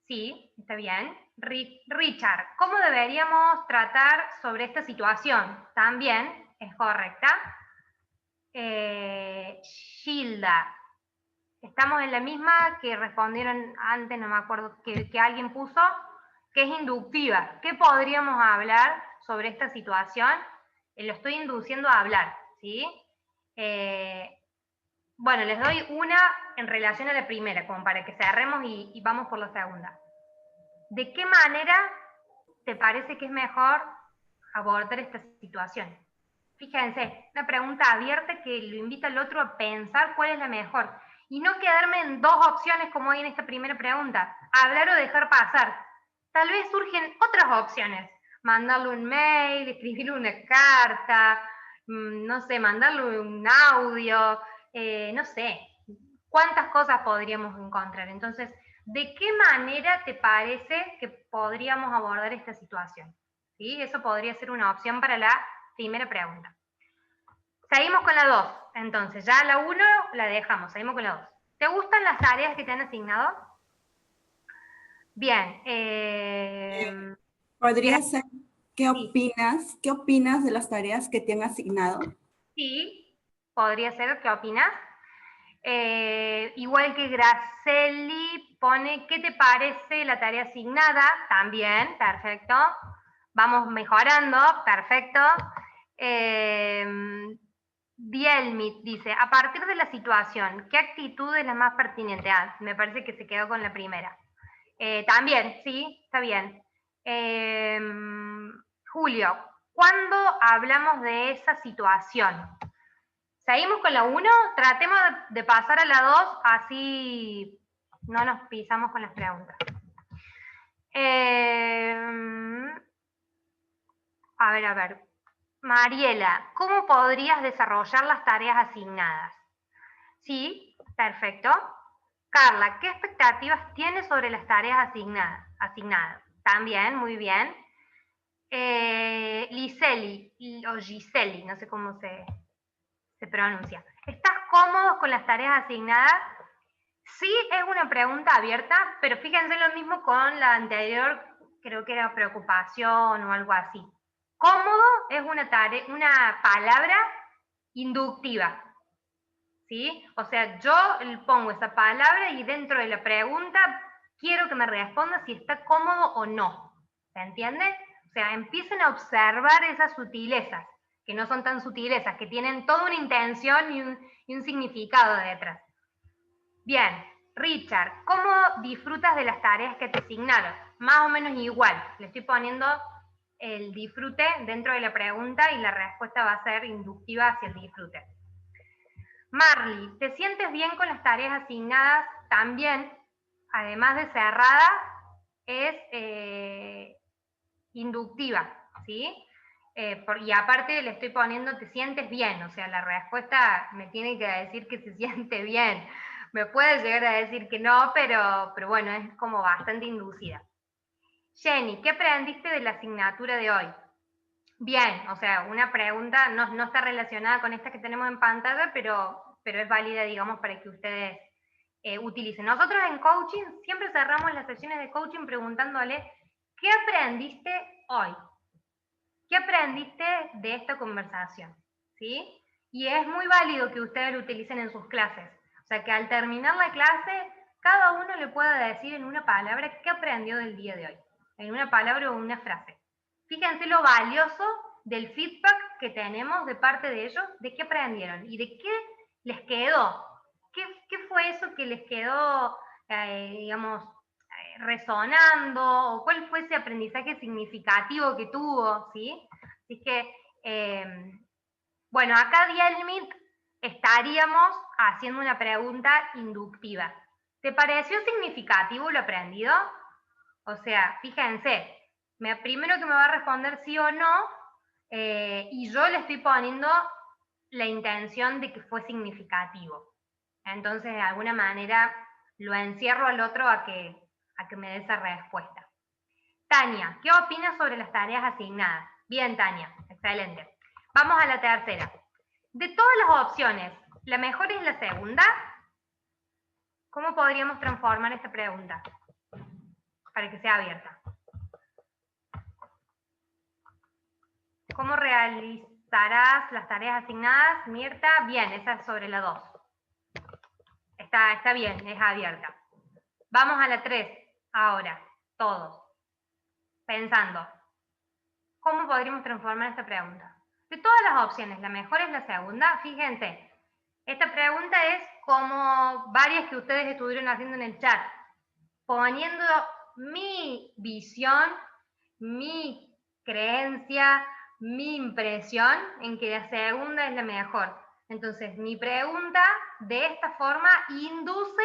Sí, está bien. Richard, ¿cómo deberíamos tratar sobre esta situación? También es correcta. Gilda, estamos en la misma que respondieron antes, no me acuerdo, que alguien puso, que es inductiva. ¿Qué podríamos hablar sobre esta situación? Lo estoy induciendo a hablar, ¿sí? Bueno, les doy una en relación a la primera, como para que cerremos y vamos por la segunda. ¿De qué manera te parece que es mejor abordar esta situación? Fíjense, una pregunta abierta que lo invita al otro a pensar cuál es la mejor. Y no quedarme en dos opciones como hay en esta primera pregunta, hablar o dejar pasar. Tal vez surgen otras opciones. Mandarle un mail, escribirle una carta, no sé, mandarle un audio, no sé. ¿Cuántas cosas podríamos encontrar? Entonces, ¿de qué manera te parece que podríamos abordar esta situación? ¿Sí? Eso podría ser una opción para la primera pregunta. Seguimos con la 2. Entonces, ya la 1 la dejamos, seguimos con la 2. ¿Te gustan las tareas que te han asignado? Bien. Podría ser, ¿qué Sí, opinas? ¿Qué opinas de las tareas que te han asignado? sí, podría ser. ¿Qué opinas? Igual que Graceli pone, ¿qué te parece la tarea asignada? También, perfecto. Vamos mejorando, perfecto. Dielmit dice, a partir de la situación, ¿qué actitud es la más pertinente? Ah, me parece que se quedó con la primera. También, sí, está bien. Julio, ¿cuándo hablamos de esa situación? Seguimos con la 1, tratemos de pasar a la 2, así no nos pisamos con las preguntas. A ver. Mariela, ¿cómo podrías desarrollar las tareas asignadas? Sí, perfecto. Carla, ¿qué expectativas tienes sobre las tareas asignadas? También, muy bien. Liseli, o Giseli, no sé cómo se pronuncia. ¿Estás cómodo con las tareas asignadas? Sí, es una pregunta abierta, pero fíjense lo mismo con la anterior, creo que era preocupación o algo así. Cómodo es una palabra inductiva, ¿sí? O sea, yo pongo esa palabra y dentro de la pregunta quiero que me responda si está cómodo o no. ¿Se entiende? O sea, empiecen a observar esas sutilezas, que no son tan sutilezas, que tienen toda una intención y un significado detrás. Bien, Richard, ¿cómo disfrutas de las tareas que te asignaron? Más o menos igual. Le estoy poniendo el disfrute dentro de la pregunta y la respuesta va a ser inductiva hacia el disfrute. Marley, ¿te sientes bien con las tareas asignadas? También, además de cerrada, es inductiva, ¿sí? Y aparte le estoy poniendo te sientes bien, o sea, la respuesta me tiene que decir que se siente bien. Me puede llegar a decir que no, pero bueno, es como bastante inducida. Jenny, ¿qué aprendiste de la asignatura de hoy? Bien, o sea, una pregunta no está relacionada con esta que tenemos en pantalla, pero es válida, digamos, para que ustedes utilicen. Nosotros en coaching siempre cerramos las sesiones de coaching preguntándole, ¿qué aprendiste hoy? ¿Qué aprendiste de esta conversación? ¿Sí? Y es muy válido que ustedes lo utilicen en sus clases. O sea, que al terminar la clase, cada uno le pueda decir en una palabra qué aprendió del día de hoy. En una palabra o una frase. Fíjense lo valioso del feedback que tenemos de parte de ellos, de qué aprendieron y de qué les quedó. ¿Qué fue eso que les quedó, digamos, resonando, o cuál fue ese aprendizaje significativo que tuvo, ¿sí? Así que, bueno, acá Dielmit estaríamos haciendo una pregunta inductiva. ¿Te pareció significativo lo aprendido? O sea, fíjense, primero que me va a responder sí o no, y yo le estoy poniendo la intención de que fue significativo. Entonces, de alguna manera, lo encierro al otro a que me dé esa respuesta. Tania, ¿qué opinas sobre las tareas asignadas? Bien, Tania, excelente. Vamos a la tercera. De todas las opciones, ¿la mejor es la segunda? ¿Cómo podríamos transformar esta pregunta para que sea abierta? ¿Cómo realizarás las tareas asignadas, Mirta? Bien, esa es sobre la 2. Está bien, es abierta. Vamos a la 3 ahora, todos. Pensando, ¿cómo podríamos transformar esta pregunta? De todas las opciones, ¿la mejor es la segunda? Fíjense, esta pregunta es como varias que ustedes estuvieron haciendo en el chat, poniendo mi visión, mi creencia, mi impresión en que la segunda es la mejor. Entonces, mi pregunta de esta forma induce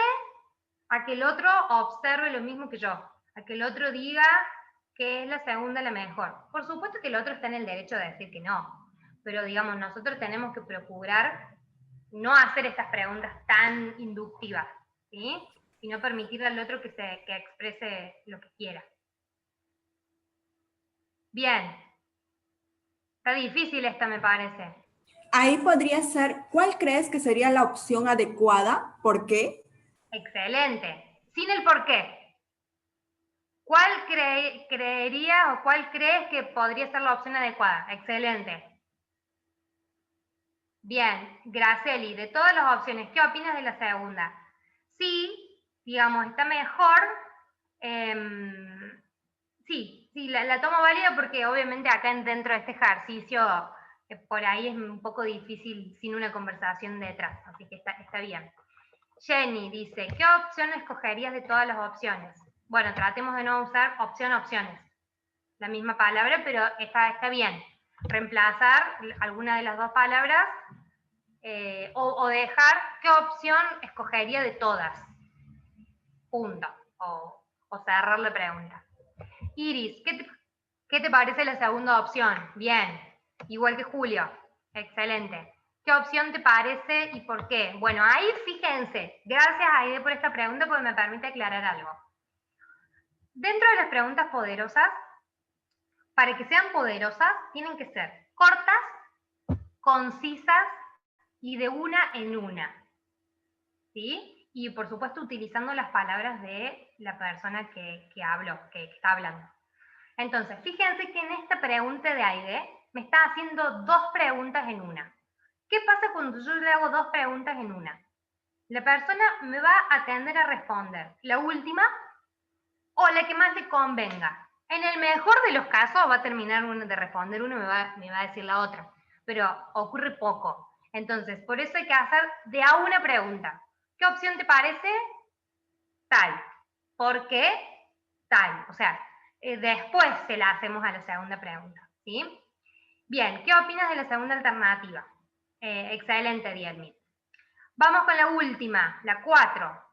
a que el otro observe lo mismo que yo, a que el otro diga que es la segunda la mejor. Por supuesto que el otro está en el derecho de decir que no, pero digamos, nosotros tenemos que procurar no hacer estas preguntas tan inductivas, ¿sí? Y no permitirle al otro que exprese lo que quiera. Bien. Está difícil esta, me parece. Ahí podría ser, ¿cuál crees que sería la opción adecuada? ¿Por qué? Excelente. Sin el por qué. ¿Cuál creería o cuál crees que podría ser la opción adecuada? Excelente. Bien, Graceli, de todas las opciones, ¿qué opinas de la segunda? Sí, digamos, está mejor. Sí, la tomo válida porque obviamente acá dentro de este ejercicio por ahí es un poco difícil sin una conversación detrás, así que está bien. Jenny dice, ¿qué opción escogerías de todas las opciones? Bueno, tratemos de no usar opciones. La misma palabra, pero está bien. Reemplazar alguna de las dos palabras o dejar qué opción escogería de todas. Punto. O cerrar la pregunta. Iris, ¿qué te parece la segunda opción? Bien. Igual que Julio. Excelente. ¿Qué opción te parece y por qué? Bueno, ahí fíjense. Gracias, Aide, por esta pregunta porque me permite aclarar algo. Dentro de las preguntas poderosas, para que sean poderosas, tienen que ser cortas, concisas y de una en una. ¿Sí? Y por supuesto utilizando las palabras de la persona que habló, que está hablando. Entonces, fíjense que en esta pregunta de Aide me está haciendo dos preguntas en una. ¿Qué pasa cuando yo le hago dos preguntas en una? La persona me va a tender a responder la última o la que más le convenga. En el mejor de los casos va a terminar de responder uno y me va a decir la otra, pero ocurre poco. Entonces, por eso hay que hacer de a una pregunta. ¿Qué opción te parece? Tal. ¿Por qué? Tal. O sea, después se la hacemos a la segunda pregunta, ¿sí? Bien, ¿qué opinas de la segunda alternativa? Excelente, Dielmi. Vamos con la última, la 4.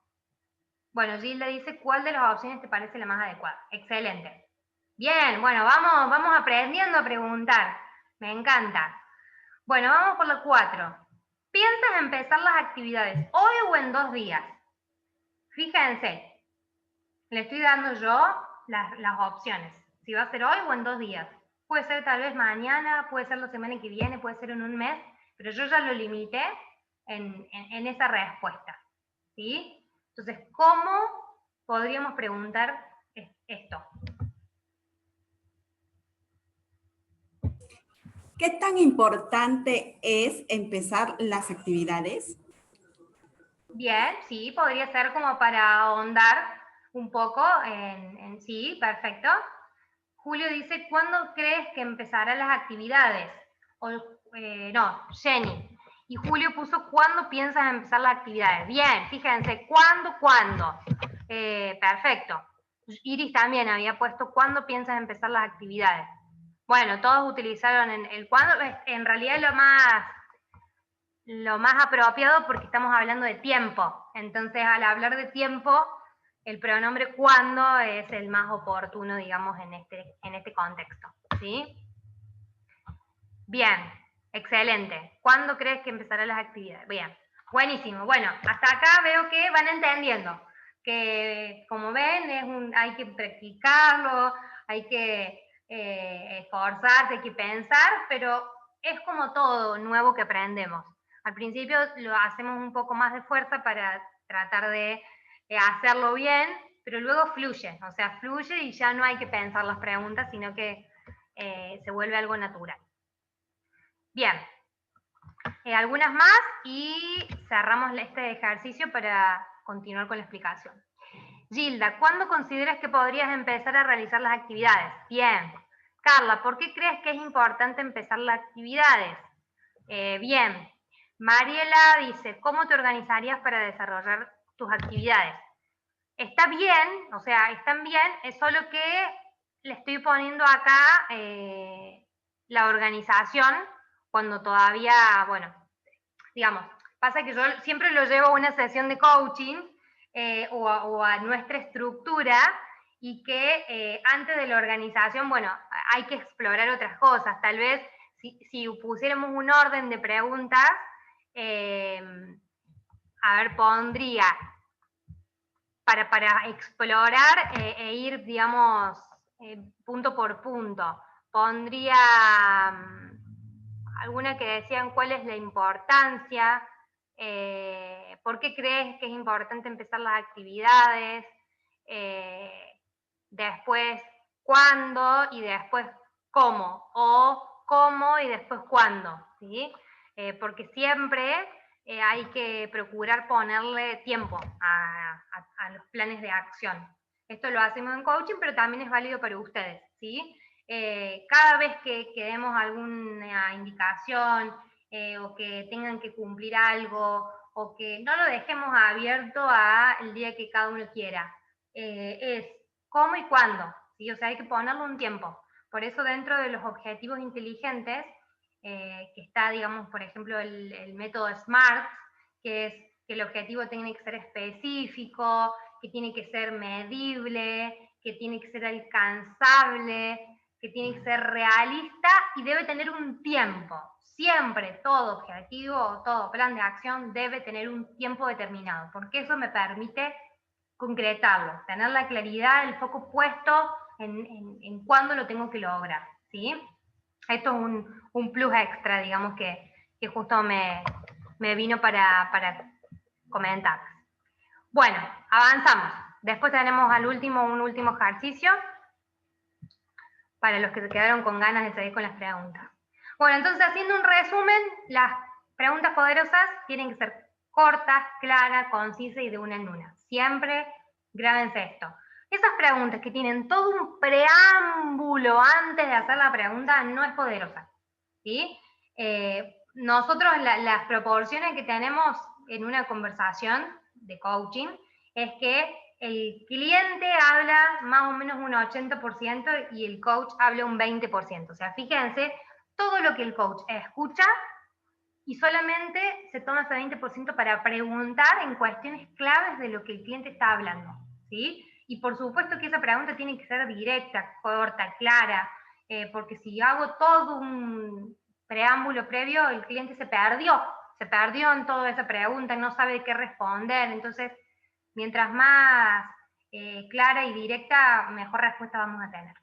Bueno, Gilda dice, ¿cuál de las opciones te parece la más adecuada? Excelente. Bien, bueno, vamos aprendiendo a preguntar. Me encanta. Bueno, vamos por la 4. ¿Piensas empezar las actividades hoy o en 2 días? Fíjense, le estoy dando yo las opciones. Si va a ser hoy o en 2 días. Puede ser tal vez mañana, puede ser la semana que viene, puede ser en un mes, pero yo ya lo limité en esa respuesta. ¿Sí? Entonces, ¿cómo podríamos preguntar esto? ¿Qué tan importante es empezar las actividades? Bien, sí, podría ser como para ahondar un poco sí, perfecto. Julio dice, ¿cuándo crees que empezarán las actividades? No, Jenny. Y Julio puso, ¿cuándo piensas empezar las actividades? Bien, fíjense, ¿cuándo? Perfecto. Iris también había puesto, ¿cuándo piensas empezar las actividades? Bueno, todos utilizaron el cuándo, en realidad lo más apropiado porque estamos hablando de tiempo. Entonces, al hablar de tiempo, el pronombre cuándo es el más oportuno, digamos, en este contexto. ¿Sí? Bien, excelente. ¿Cuándo crees que empezarán las actividades? Bien, buenísimo. Bueno, hasta acá veo que van entendiendo que, como ven, hay que practicarlo, hay que esforzarse, hay que pensar, pero es como todo nuevo que aprendemos. Al principio lo hacemos un poco más de fuerza para tratar de hacerlo bien, pero luego fluye, o sea, fluye y ya no hay que pensar las preguntas, sino que se vuelve algo natural. Bien, algunas más y cerramos este ejercicio para continuar con la explicación. Gilda, ¿cuándo consideras que podrías empezar a realizar las actividades? Bien. Carla, ¿por qué crees que es importante empezar las actividades? Bien. Mariela dice, ¿cómo te organizarías para desarrollar tus actividades? Está bien, o sea, están bien, es solo que le estoy poniendo acá la organización cuando todavía, bueno, digamos, pasa que yo siempre lo llevo a una sesión de coaching o a nuestra estructura y que antes de la organización, bueno, hay que explorar otras cosas. Tal vez si pusiéramos un orden de preguntas, a ver, pondría para explorar e ir, digamos, punto por punto. Pondría alguna que decían cuál es la importancia, por qué crees que es importante empezar las actividades, después cuándo y después cómo, o cómo y después cuándo, ¿sí? Porque siempre hay que procurar ponerle tiempo a los planes de acción. Esto lo hacemos en coaching, pero también es válido para ustedes, ¿sí? Cada vez que demos alguna indicación o que tengan que cumplir algo o que no lo dejemos abierto al día que cada uno quiera, es cómo y cuándo, ¿sí? O sea, hay que ponerle un tiempo. Por eso dentro de los objetivos inteligentes, que está, digamos, por ejemplo, el método SMART, que es que el objetivo tiene que ser específico, que tiene que ser medible, que tiene que ser alcanzable, que tiene que ser realista y debe tener un tiempo. Siempre todo objetivo, todo plan de acción debe tener un tiempo determinado, porque eso me permite concretarlo, tener la claridad, el foco puesto en cuándo lo tengo que lograr, ¿sí? Esto es un plus extra, digamos, que justo me vino para comentar. Bueno, avanzamos. Después tenemos un último ejercicio para los que se quedaron con ganas de seguir con las preguntas. Bueno, entonces haciendo un resumen, las preguntas poderosas tienen que ser cortas, claras, concisas y de una en una. Siempre grábense esto. Esas preguntas que tienen todo un preámbulo antes de hacer la pregunta no es poderosa, ¿sí? Nosotros las proporciones que tenemos en una conversación de coaching es que el cliente habla más o menos un 80% y el coach habla un 20%. O sea, fíjense todo lo que el coach escucha y solamente se toma ese 20% para preguntar en cuestiones claves de lo que el cliente está hablando, ¿sí? Y por supuesto que esa pregunta tiene que ser directa, corta, clara, porque si hago todo un preámbulo previo, el cliente se perdió en toda esa pregunta, no sabe qué responder, entonces mientras más clara y directa, mejor respuesta vamos a tener.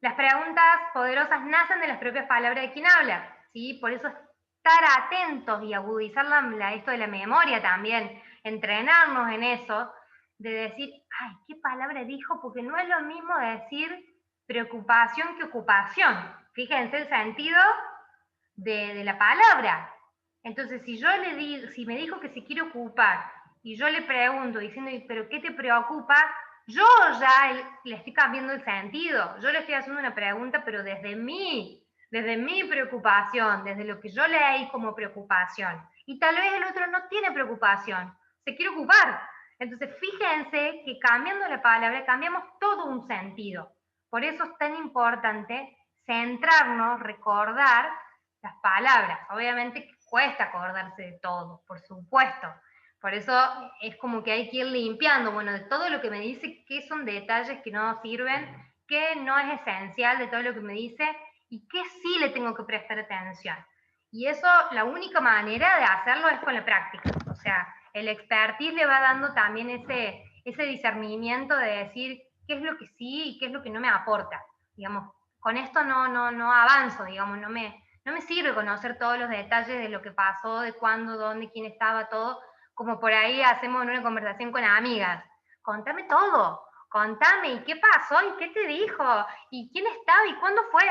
Las preguntas poderosas nacen de las propias palabras de quien habla, ¿sí? Por eso estar atentos y agudizar esto de la memoria también, entrenarnos en eso, de decir, ay, ¿qué palabra dijo? Porque no es lo mismo decir preocupación que ocupación. Fíjense el sentido de la palabra. Entonces, si me dijo que se quiere ocupar y yo le pregunto diciendo, ¿pero qué te preocupa? Yo ya le estoy cambiando el sentido. Yo le estoy haciendo una pregunta, pero desde mi preocupación, desde lo que yo leí como preocupación. Y tal vez el otro no tiene preocupación, se quiere ocupar. Entonces, fíjense que cambiando la palabra cambiamos todo un sentido. Por eso es tan importante centrarnos, recordar las palabras. Obviamente cuesta acordarse de todo, por supuesto. Por eso es como que hay que ir limpiando, bueno, de todo lo que me dice, qué son detalles que no sirven, qué no es esencial de todo lo que me dice y qué sí le tengo que prestar atención. Y eso, la única manera de hacerlo es con la práctica. O sea, el expertise le va dando también ese discernimiento de decir qué es lo que sí y qué es lo que no me aporta. Digamos, con esto no avanzo, digamos, no me sirve conocer todos los detalles de lo que pasó, de cuándo, dónde, quién estaba, todo, como por ahí hacemos en una conversación con amigas. Contame todo, contame, ¿y qué pasó? ¿Y qué te dijo? ¿Y quién estaba? ¿Y cuándo fue?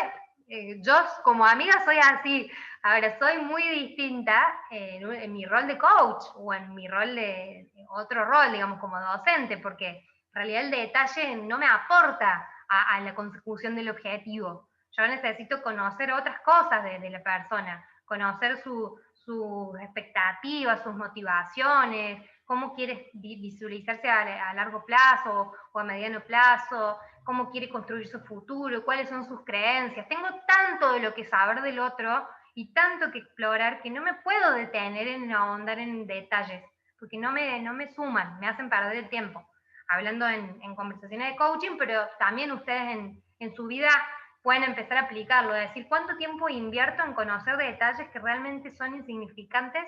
Yo como amiga soy así. Ahora, soy muy distinta en mi rol de coach o en mi rol de otro rol, digamos, como docente, porque en realidad el detalle no me aporta a la consecución del objetivo. Yo necesito conocer otras cosas de la persona, conocer sus expectativas, sus motivaciones, cómo quiere visualizarse a largo plazo o a mediano plazo, cómo quiere construir su futuro, cuáles son sus creencias. Tengo tanto de lo que saber del otro y tanto que explorar que no me puedo detener en ahondar en detalles, porque no me suman, me hacen perder el tiempo. Hablando en conversaciones de coaching, pero también ustedes en su vida pueden empezar a aplicarlo, es decir, ¿cuánto tiempo invierto en conocer detalles que realmente son insignificantes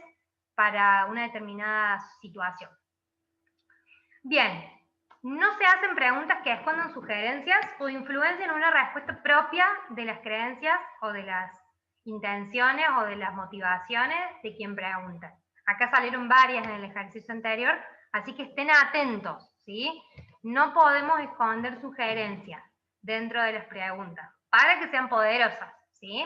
para una determinada situación? Bien, no se hacen preguntas que escondan sugerencias o influencien una respuesta propia de las creencias o de las intenciones o de las motivaciones de quien pregunta. Acá salieron varias en el ejercicio anterior, así que estén atentos, ¿sí? No podemos esconder sugerencias dentro de las preguntas para que sean poderosas, ¿sí?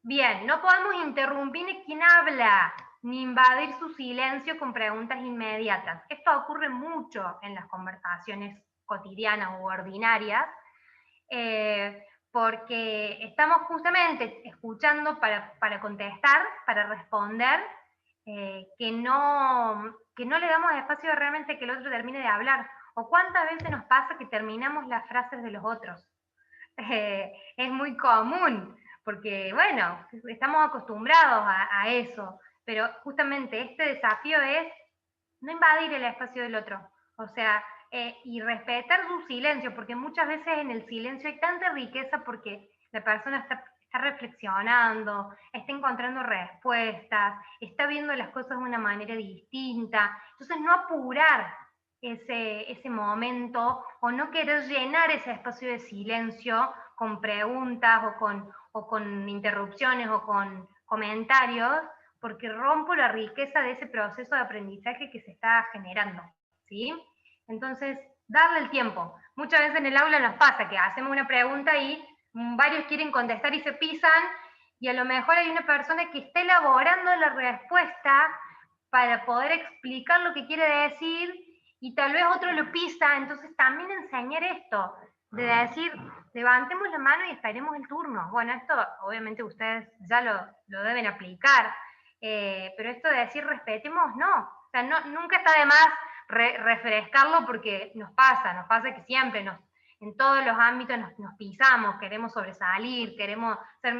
Bien, no podemos interrumpir a quien habla, ni invadir su silencio con preguntas inmediatas. Esto ocurre mucho en las conversaciones cotidianas u ordinarias, porque estamos justamente escuchando para contestar, para responder, que no le damos espacio realmente que el otro termine de hablar. O cuántas veces nos pasa que terminamos las frases de los otros. Es muy común, porque bueno, estamos acostumbrados a eso, pero justamente este desafío es no invadir el espacio del otro, o sea, y respetar su silencio, porque muchas veces en el silencio hay tanta riqueza porque la persona está reflexionando, está encontrando respuestas, está viendo las cosas de una manera distinta, entonces no apurar ese momento o no querer llenar ese espacio de silencio con preguntas o con interrupciones o con comentarios, porque rompo la riqueza de ese proceso de aprendizaje que se está generando, ¿sí? Entonces, darle el tiempo. Muchas veces en el aula nos pasa que hacemos una pregunta y varios quieren contestar y se pisan, y a lo mejor hay una persona que está elaborando la respuesta para poder explicar lo que quiere decir, y tal vez otro lo pisa. Entonces también enseñar esto, de decir, levantemos la mano y esperemos el turno. Bueno, esto obviamente ustedes ya lo deben aplicar, pero esto de decir respetemos, no. O sea, nunca está de más refrescarlo, porque nos pasa que siempre en todos los ámbitos nos pisamos, queremos sobresalir, queremos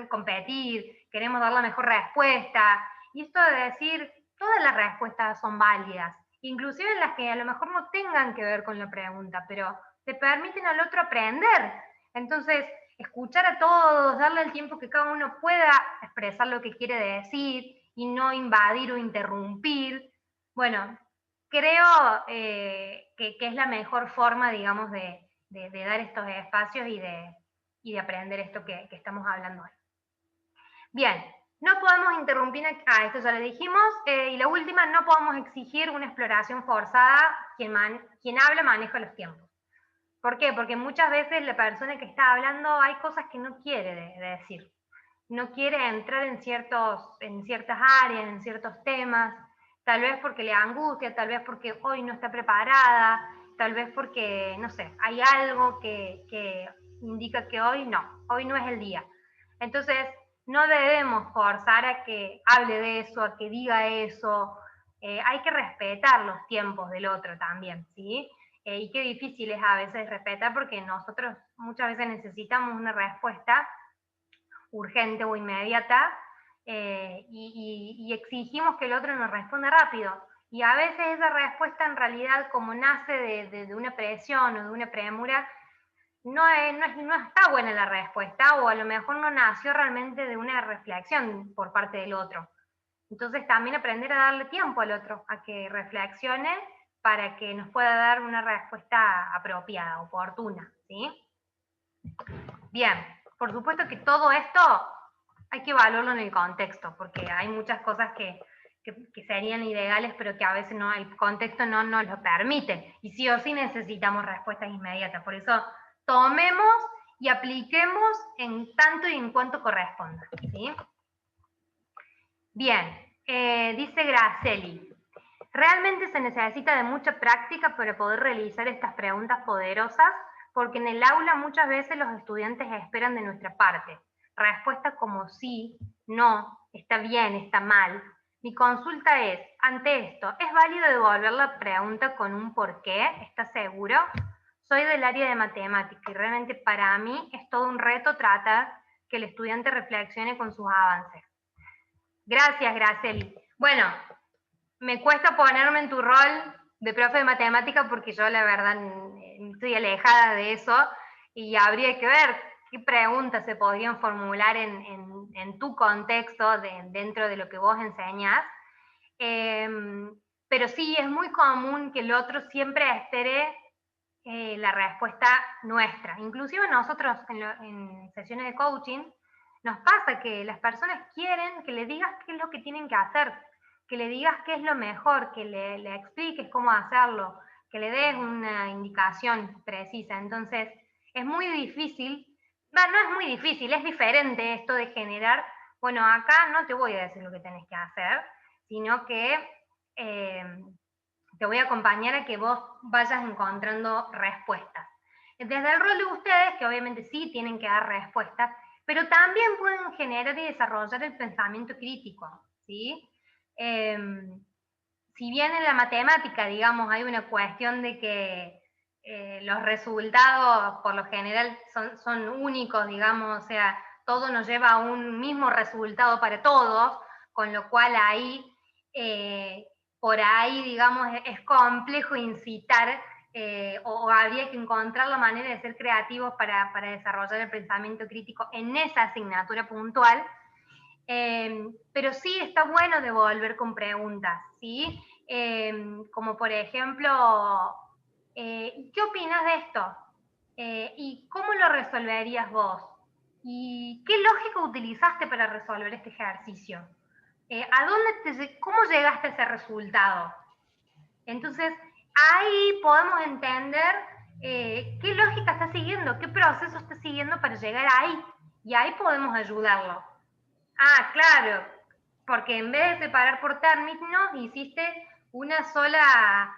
competir, queremos dar la mejor respuesta. Y esto de decir, todas las respuestas son válidas, inclusive las que a lo mejor no tengan que ver con la pregunta, pero te permiten al otro aprender. Entonces, escuchar a todos, darle el tiempo que cada uno pueda expresar lo que quiere decir y no invadir o interrumpir. Bueno, creo que es la mejor forma, digamos, de dar estos espacios y de aprender esto que estamos hablando hoy. Bien, no podemos interrumpir, esto ya lo dijimos, y la última, no podemos exigir una exploración forzada. Quien habla maneja los tiempos. ¿Por qué? Porque muchas veces la persona que está hablando hay cosas que no quiere decir. No quiere entrar en ciertas áreas, en ciertos temas, tal vez porque le angustia, tal vez porque hoy no está preparada, tal vez porque, no sé, hay algo que indica que hoy no es el día. Entonces, no debemos forzar a que hable de eso, a que diga eso. Hay que respetar los tiempos del otro también, ¿sí? Y qué difícil es a veces respetar, porque nosotros muchas veces necesitamos una respuesta urgente o inmediata, y exigimos que el otro nos responda rápido. Y a veces esa respuesta, en realidad, como nace de una presión o de una premura, no está buena la respuesta, o a lo mejor no nació realmente de una reflexión por parte del otro. Entonces también aprender a darle tiempo al otro a que reflexione para que nos pueda dar una respuesta apropiada, oportuna, ¿sí? Bien, por supuesto que todo esto hay que evaluarlo en el contexto, porque hay muchas cosas que serían ideales, pero que a veces no, el contexto no nos lo permite, y sí o sí necesitamos respuestas inmediatas. Por eso tomemos y apliquemos en tanto y en cuanto corresponda, ¿sí? Bien, dice Graceli, realmente se necesita de mucha práctica para poder realizar estas preguntas poderosas, porque en el aula muchas veces los estudiantes esperan de nuestra parte respuestas como sí, no, está bien, está mal, Mi consulta es, ante esto, ¿es válido devolver la pregunta con un por qué? ¿Estás seguro? Soy del área de matemática y realmente para mí es todo un reto tratar que el estudiante reflexione con sus avances. Gracias, Graceli. Bueno, me cuesta ponerme en tu rol de profe de matemática porque yo la verdad estoy alejada de eso y habría que ver qué preguntas se podrían formular en tu contexto dentro de lo que vos enseñás. Pero sí, es muy común que el otro siempre espere la respuesta nuestra. Inclusive nosotros en sesiones de coaching nos pasa que las personas quieren que le digas qué es lo que tienen que hacer, que le digas qué es lo mejor, que le expliques cómo hacerlo, que le des una indicación precisa. Entonces, es muy difícil, no es muy difícil, es diferente esto de generar, bueno, acá no te voy a decir lo que tenés que hacer, sino que te voy a acompañar a que vos vayas encontrando respuestas. Desde el rol de ustedes, que obviamente sí tienen que dar respuestas, pero también pueden generar y desarrollar el pensamiento crítico, ¿sí? Si bien en la matemática, digamos, hay una cuestión de que los resultados por lo general son únicos, digamos, o sea, todo nos lleva a un mismo resultado para todos, con lo cual ahí, por ahí, digamos, es complejo incitar o habría que encontrar la manera de ser creativos para desarrollar el pensamiento crítico en esa asignatura puntual. Pero sí está bueno devolver con preguntas, ¿sí? Como por ejemplo, ¿qué opinas de esto? ¿Y cómo lo resolverías vos? ¿Y qué lógica utilizaste para resolver este ejercicio? ¿Cómo llegaste a ese resultado? Entonces, ahí podemos entender qué lógica está siguiendo, qué proceso está siguiendo para llegar ahí. Y ahí podemos ayudarlo. Ah, claro, porque en vez de separar por términos, hiciste una sola,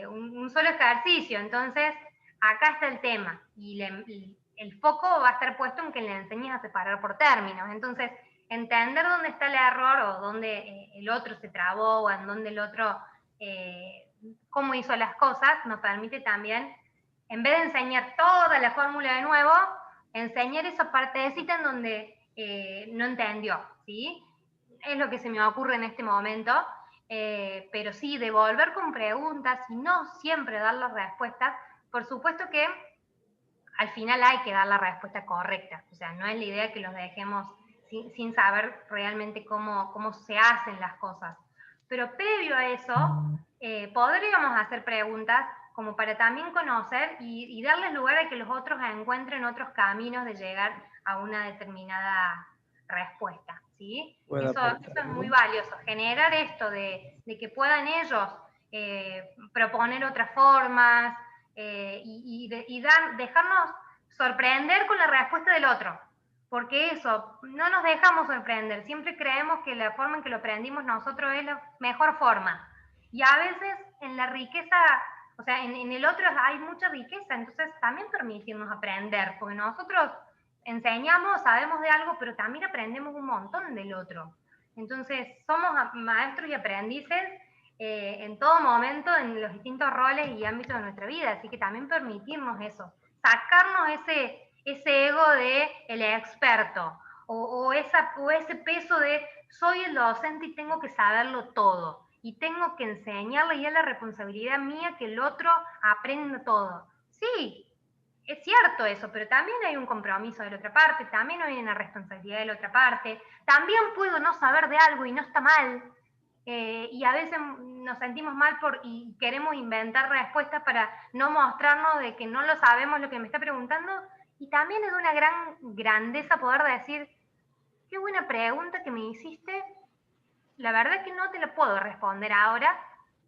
un solo ejercicio. Entonces, acá está el tema. Y el foco va a estar puesto en que le enseñes a separar por términos. Entonces, entender dónde está el error o dónde el otro se trabó o en dónde el otro, cómo hizo las cosas, nos permite también, en vez de enseñar toda la fórmula de nuevo, enseñar esa partecita en donde no entendió, ¿sí? Es lo que se me ocurre en este momento, pero sí, devolver con preguntas y no siempre dar las respuestas. Por supuesto que al final hay que dar la respuesta correcta, o sea, no es la idea que los dejemos sin saber realmente cómo se hacen las cosas. Pero previo a eso, podríamos hacer preguntas como para también conocer y darles lugar a que los otros encuentren otros caminos de llegar a una determinada respuesta, ¿sí? Eso es muy valioso, generar esto de que puedan ellos proponer otras formas dejarnos sorprender con la respuesta del otro, porque eso, no nos dejamos sorprender, siempre creemos que la forma en que lo aprendimos nosotros es la mejor forma, y a veces en la riqueza, o sea, en el otro hay mucha riqueza, entonces también permitirnos aprender, porque nosotros enseñamos, sabemos de algo, pero también aprendemos un montón del otro. Entonces, somos maestros y aprendices en todo momento, en los distintos roles y ámbitos de nuestra vida, así que también permitirnos eso, sacarnos ese ego de el experto, o ese peso de soy el docente y tengo que saberlo todo, y tengo que enseñarle, y es la responsabilidad mía que el otro aprenda todo. Sí, es cierto eso, pero también hay un compromiso de la otra parte, también hay una responsabilidad de la otra parte, también puedo no saber de algo y no está mal, y a veces nos sentimos mal y queremos inventar respuestas para no mostrarnos de que no lo sabemos lo que me está preguntando, y también es de una gran grandeza poder decir, qué buena pregunta que me hiciste, la verdad que no te la puedo responder ahora,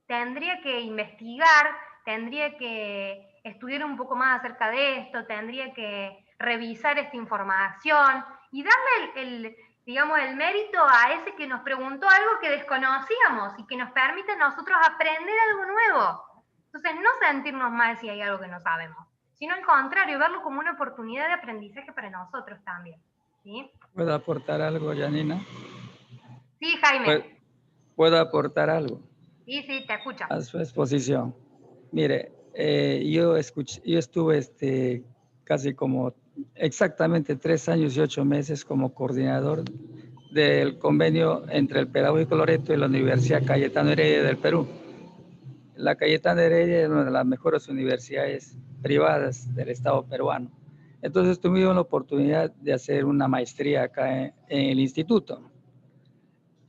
tendría que investigar, tendría que estudiar un poco más acerca de esto, tendría que revisar esta información y darle digamos, el mérito a ese que nos preguntó algo que desconocíamos y que nos permite a nosotros aprender algo nuevo. Entonces, no sentirnos mal si hay algo que no sabemos, sino al contrario, verlo como una oportunidad de aprendizaje para nosotros también. ¿Sí? ¿Puedo aportar algo, Janina? Sí, Jaime. ¿Puedo aportar algo Sí, sí, te escucho. a su exposición? Mire, yo estuve casi como exactamente 3 años y 8 meses como coordinador del convenio entre el Pedagógico Loreto y la Universidad Cayetano Heredia del Perú. La Cayetano Heredia es una de las mejores universidades privadas del Estado peruano. Entonces tuvimos la oportunidad de hacer una maestría acá en el instituto.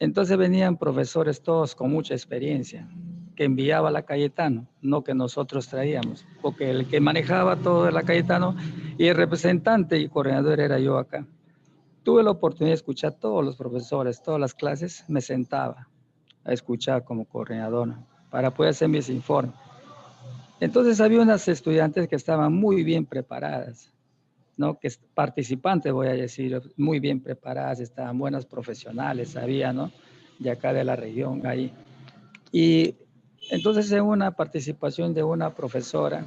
Entonces venían profesores todos con mucha experiencia, que enviaba la Cayetano, no que nosotros traíamos, porque el que manejaba todo era la Cayetano y el representante y coordinador era yo acá. Tuve la oportunidad de escuchar a todos los profesores, todas las clases, me sentaba a escuchar como coordinador para poder hacer mis informes. Entonces había unas estudiantes que estaban muy bien preparadas, ¿no? Que participantes, voy a decir, muy bien preparadas, estaban buenas profesionales, había, ¿no? De acá de la región, ahí. Y entonces en una participación de una profesora,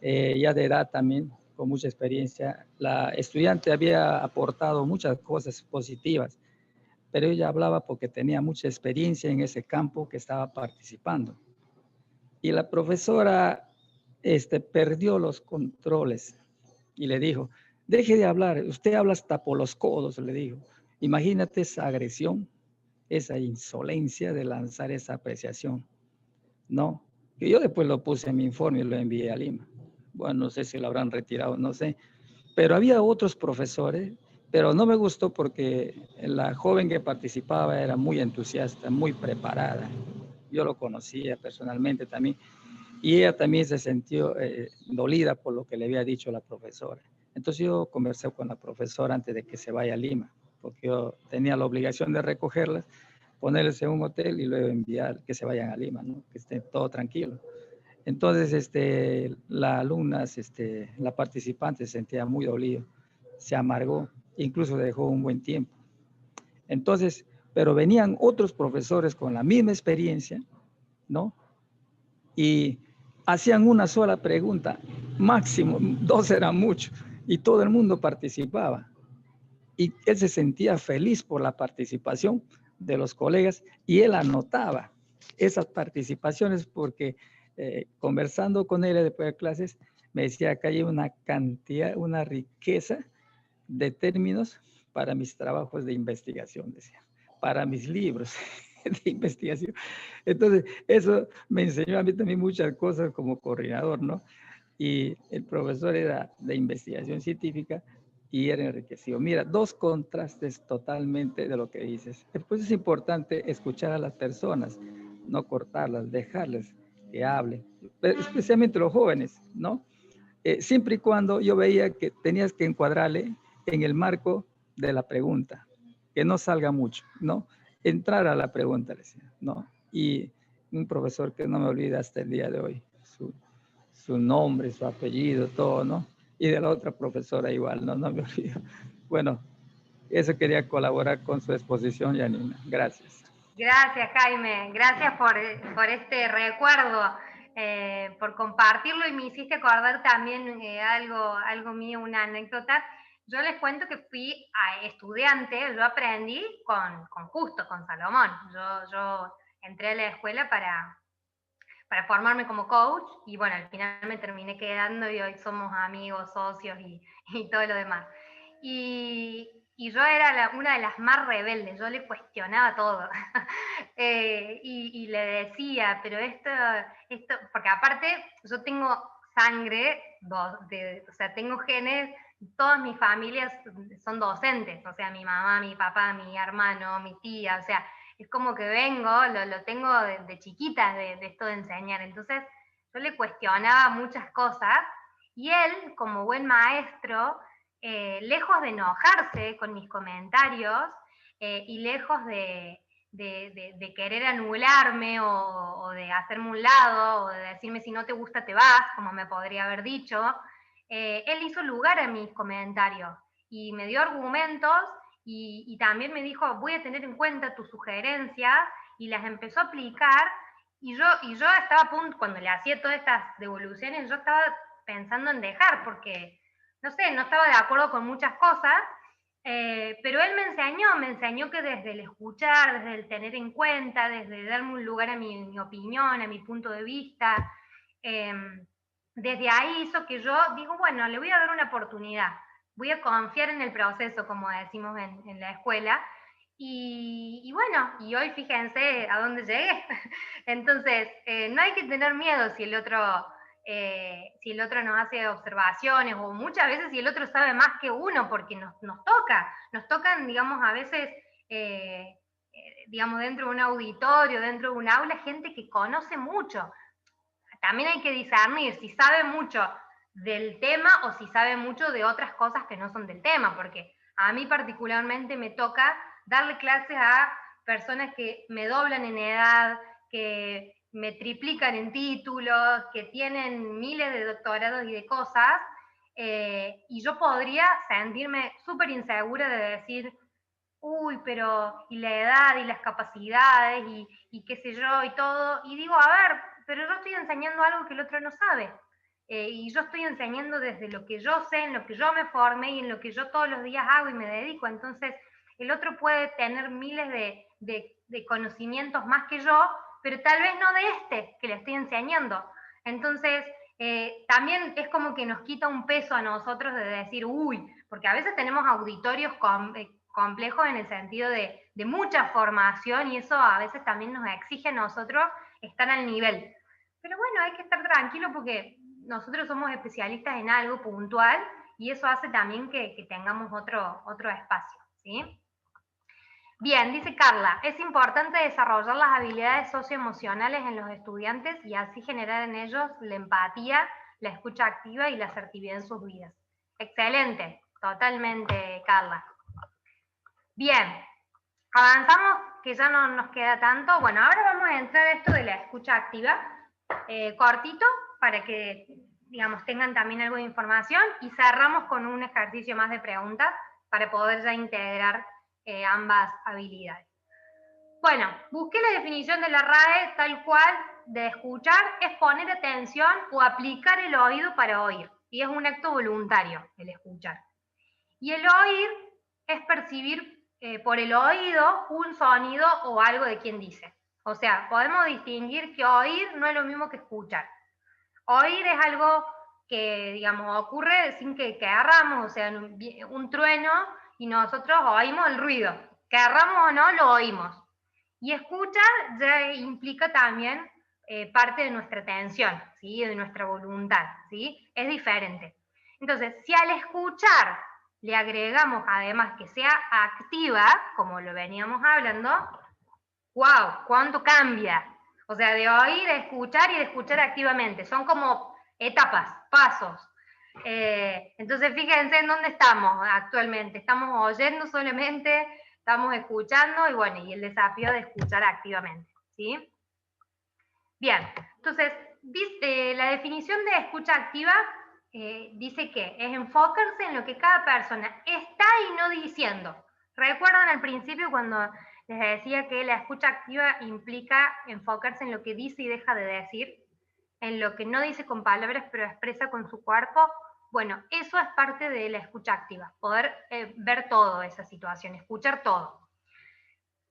ya de edad también, con mucha experiencia, la estudiante había aportado muchas cosas positivas, pero ella hablaba porque tenía mucha experiencia en ese campo que estaba participando. Y la profesora perdió los controles y le dijo, deje de hablar, usted habla hasta por los codos, le dijo. Imagínate esa agresión, esa insolencia de lanzar esa apreciación, ¿no? Que yo después lo puse en mi informe y lo envié a Lima. Bueno, no sé si lo habrán retirado, no sé. Pero había otros profesores, pero no me gustó porque la joven que participaba era muy entusiasta, muy preparada. Yo lo conocía personalmente también. Y ella también se sintió dolida por lo que le había dicho la profesora. Entonces yo conversé con la profesora antes de que se vaya a Lima, porque yo tenía la obligación de recogerlas, ponerles en un hotel y luego enviar que se vayan a Lima, ¿no? Que estén todo tranquilo. Entonces, la alumna, la participante se sentía muy dolida, se amargó, incluso dejó un buen tiempo. Entonces, pero venían otros profesores con la misma experiencia, ¿no? Y hacían una sola pregunta, máximo, 2 era mucho, y todo el mundo participaba. Y él se sentía feliz por la participación de los colegas y él anotaba esas participaciones porque conversando con él después de clases, me decía que hay una cantidad, una riqueza de términos para mis trabajos de investigación, decía, para mis libros de investigación. Entonces, eso me enseñó a mí también muchas cosas como coordinador, ¿no? Y el profesor era de investigación científica y era enriquecido. Mira, 2 contrastes totalmente de lo que dices. Después es importante escuchar a las personas, no cortarlas, dejarles que hablen, especialmente los jóvenes, ¿no? Siempre y cuando yo veía que tenías que encuadrarle en el marco de la pregunta, que no salga mucho, ¿no? Entrar a la pregunta, decía, ¿no? Y un profesor que no me olvida hasta el día de hoy, su nombre, su apellido, todo, ¿no? Y de la otra profesora igual, no me olvido. Bueno, eso quería colaborar con su exposición, Janina. Gracias. Gracias, Jaime. Gracias por este recuerdo, por compartirlo y me hiciste acordar también algo mío, una anécdota. Yo les cuento que fui estudiante, yo aprendí justo con Salomón. Yo entré a la escuela para formarme como coach y bueno, al final me terminé quedando y hoy somos amigos, socios y todo lo demás. Y yo era una de las más rebeldes, yo le cuestionaba todo. Y le decía, pero esto, porque aparte yo tengo sangre, o sea, tengo genes, todas mis familias son docentes, o sea, mi mamá, mi papá, mi hermano, mi tía, o sea, es como que vengo, lo tengo de chiquita de esto de enseñar. Entonces yo le cuestionaba muchas cosas y él, como buen maestro, lejos de enojarse con mis comentarios y lejos de querer anularme o de hacerme un lado o de decirme si no te gusta te vas, como me podría haber dicho, él hizo lugar a mis comentarios y me dio argumentos y también me dijo, voy a tener en cuenta tus sugerencias y las empezó a aplicar y yo estaba a punto, cuando le hacía todas estas devoluciones, yo estaba pensando en dejar porque, no sé, no estaba de acuerdo con muchas cosas, Pero él me enseñó que desde el escuchar, desde el tener en cuenta, desde darme un lugar a mi opinión, a mi punto de vista, desde ahí hizo que yo digo, bueno, le voy a dar una oportunidad, voy a confiar en el proceso, como decimos en la escuela, y bueno, y hoy fíjense a dónde llegué. Entonces, no hay que tener miedo si el otro nos hace observaciones, o muchas veces si el otro sabe más que uno, porque nos tocan, digamos, a veces, digamos, dentro de un auditorio, dentro de un aula, gente que conoce mucho. También hay que discernir si sabe mucho del tema o si sabe mucho de otras cosas que no son del tema, porque a mí particularmente me toca darle clases a personas que me doblan en edad, que me triplican en títulos, que tienen miles de doctorados y de cosas, y yo podría sentirme súper insegura de decir, uy, pero y la edad y las capacidades y qué sé yo y todo, y digo, a ver, pero yo estoy enseñando algo que el otro no sabe. Y yo estoy enseñando desde lo que yo sé, en lo que yo me formé y en lo que yo todos los días hago y me dedico. Entonces, el otro puede tener miles de conocimientos más que yo, pero tal vez no de este que le estoy enseñando. Entonces, también es como que nos quita un peso a nosotros de decir, uy, porque a veces tenemos auditorios complejos en el sentido de mucha formación, y eso a veces también nos exige a nosotros estar al nivel. Pero bueno, hay que estar tranquilo porque nosotros somos especialistas en algo puntual y eso hace también que tengamos otro espacio, ¿sí? Bien, dice Carla, es importante desarrollar las habilidades socioemocionales en los estudiantes y así generar en ellos la empatía, la escucha activa y la asertividad en sus vidas. Excelente, totalmente, Carla. Bien, avanzamos, que ya no nos queda tanto. Bueno, ahora vamos a entrar a esto de la escucha activa, cortito, para que, digamos, tengan también algo de información, y cerramos con un ejercicio más de preguntas para poder ya integrar ambas habilidades. Bueno, busqué la definición de la RAE tal cual, de escuchar es poner atención o aplicar el oído para oír, y es un acto voluntario el escuchar. Y el oír es percibir por el oído un sonido o algo de quien dice. O sea, podemos distinguir que oír no es lo mismo que escuchar. Oír es algo que, digamos, ocurre sin que querramos, o sea, un trueno y nosotros oímos el ruido. Querramos o no, lo oímos. Y escuchar ya implica también parte de nuestra atención, ¿sí? De nuestra voluntad, ¿sí? Es diferente. Entonces, si al escuchar le agregamos además que sea activa, como lo veníamos hablando, ¡wow! ¿Cuánto cambia? O sea, de oír a escuchar y de escuchar activamente. Son como etapas, pasos. Entonces, fíjense en dónde estamos actualmente. Estamos oyendo solamente, estamos escuchando y bueno, y el desafío de escuchar activamente, ¿sí? Bien, entonces, la definición de escucha activa dice que es enfocarse en lo que cada persona está y no diciendo. ¿Recuerdan al principio cuando les decía que la escucha activa implica enfocarse en lo que dice y deja de decir? En lo que no dice con palabras pero expresa con su cuerpo. Bueno, eso es parte de la escucha activa, poder ver toda esa situación, escuchar todo,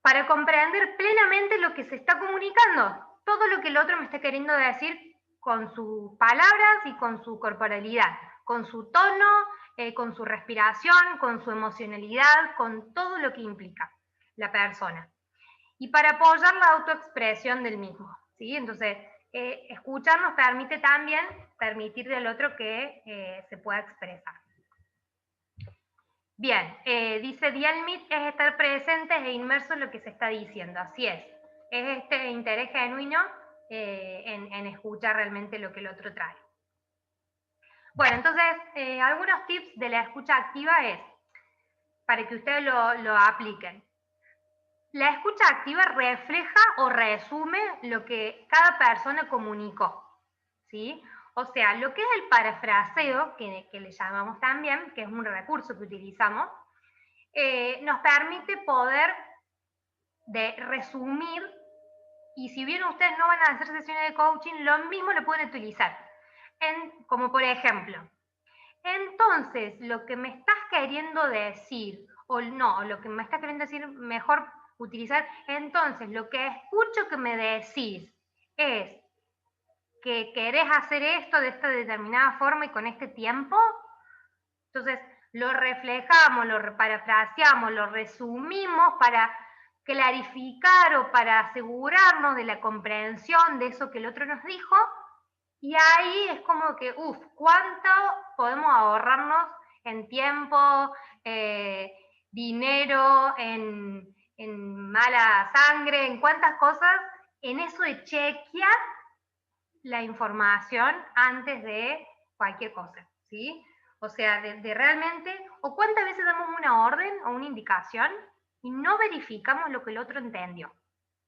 para comprender plenamente lo que se está comunicando, todo lo que el otro me está queriendo decir con sus palabras y con su corporalidad, con su tono, con su respiración, con su emocionalidad, con todo lo que implica la persona. Y para apoyar la autoexpresión del mismo, ¿sí? Entonces, escuchar nos permite también permitirle al otro que se pueda expresar. Bien, dice Dialmit, es estar presentes e inmerso en lo que se está diciendo, así es este interés genuino en escuchar realmente lo que el otro trae. Bueno, entonces, algunos tips de la escucha activa es, para que ustedes lo apliquen. La escucha activa refleja o resume lo que cada persona comunicó, ¿sí? O sea, lo que es el parafraseo, que le llamamos también, que es un recurso que utilizamos, nos permite poder resumir, y si bien ustedes no van a hacer sesiones de coaching, lo mismo lo pueden utilizar. Como por ejemplo, entonces lo que me estás queriendo decir, o no, o lo que me está queriendo decir, mejor utilizar. Entonces, lo que escucho que me decís es que querés hacer esto de esta determinada forma y con este tiempo. Entonces, lo reflejamos, lo parafraseamos, lo resumimos para clarificar o para asegurarnos de la comprensión de eso que el otro nos dijo, y ahí es como que, ¿cuánto podemos ahorrarnos en tiempo, dinero, en mala sangre, en cuántas cosas, en eso de chequear la información antes de cualquier cosa, ¿sí? O sea, de realmente, o cuántas veces damos una orden o una indicación y no verificamos lo que el otro entendió.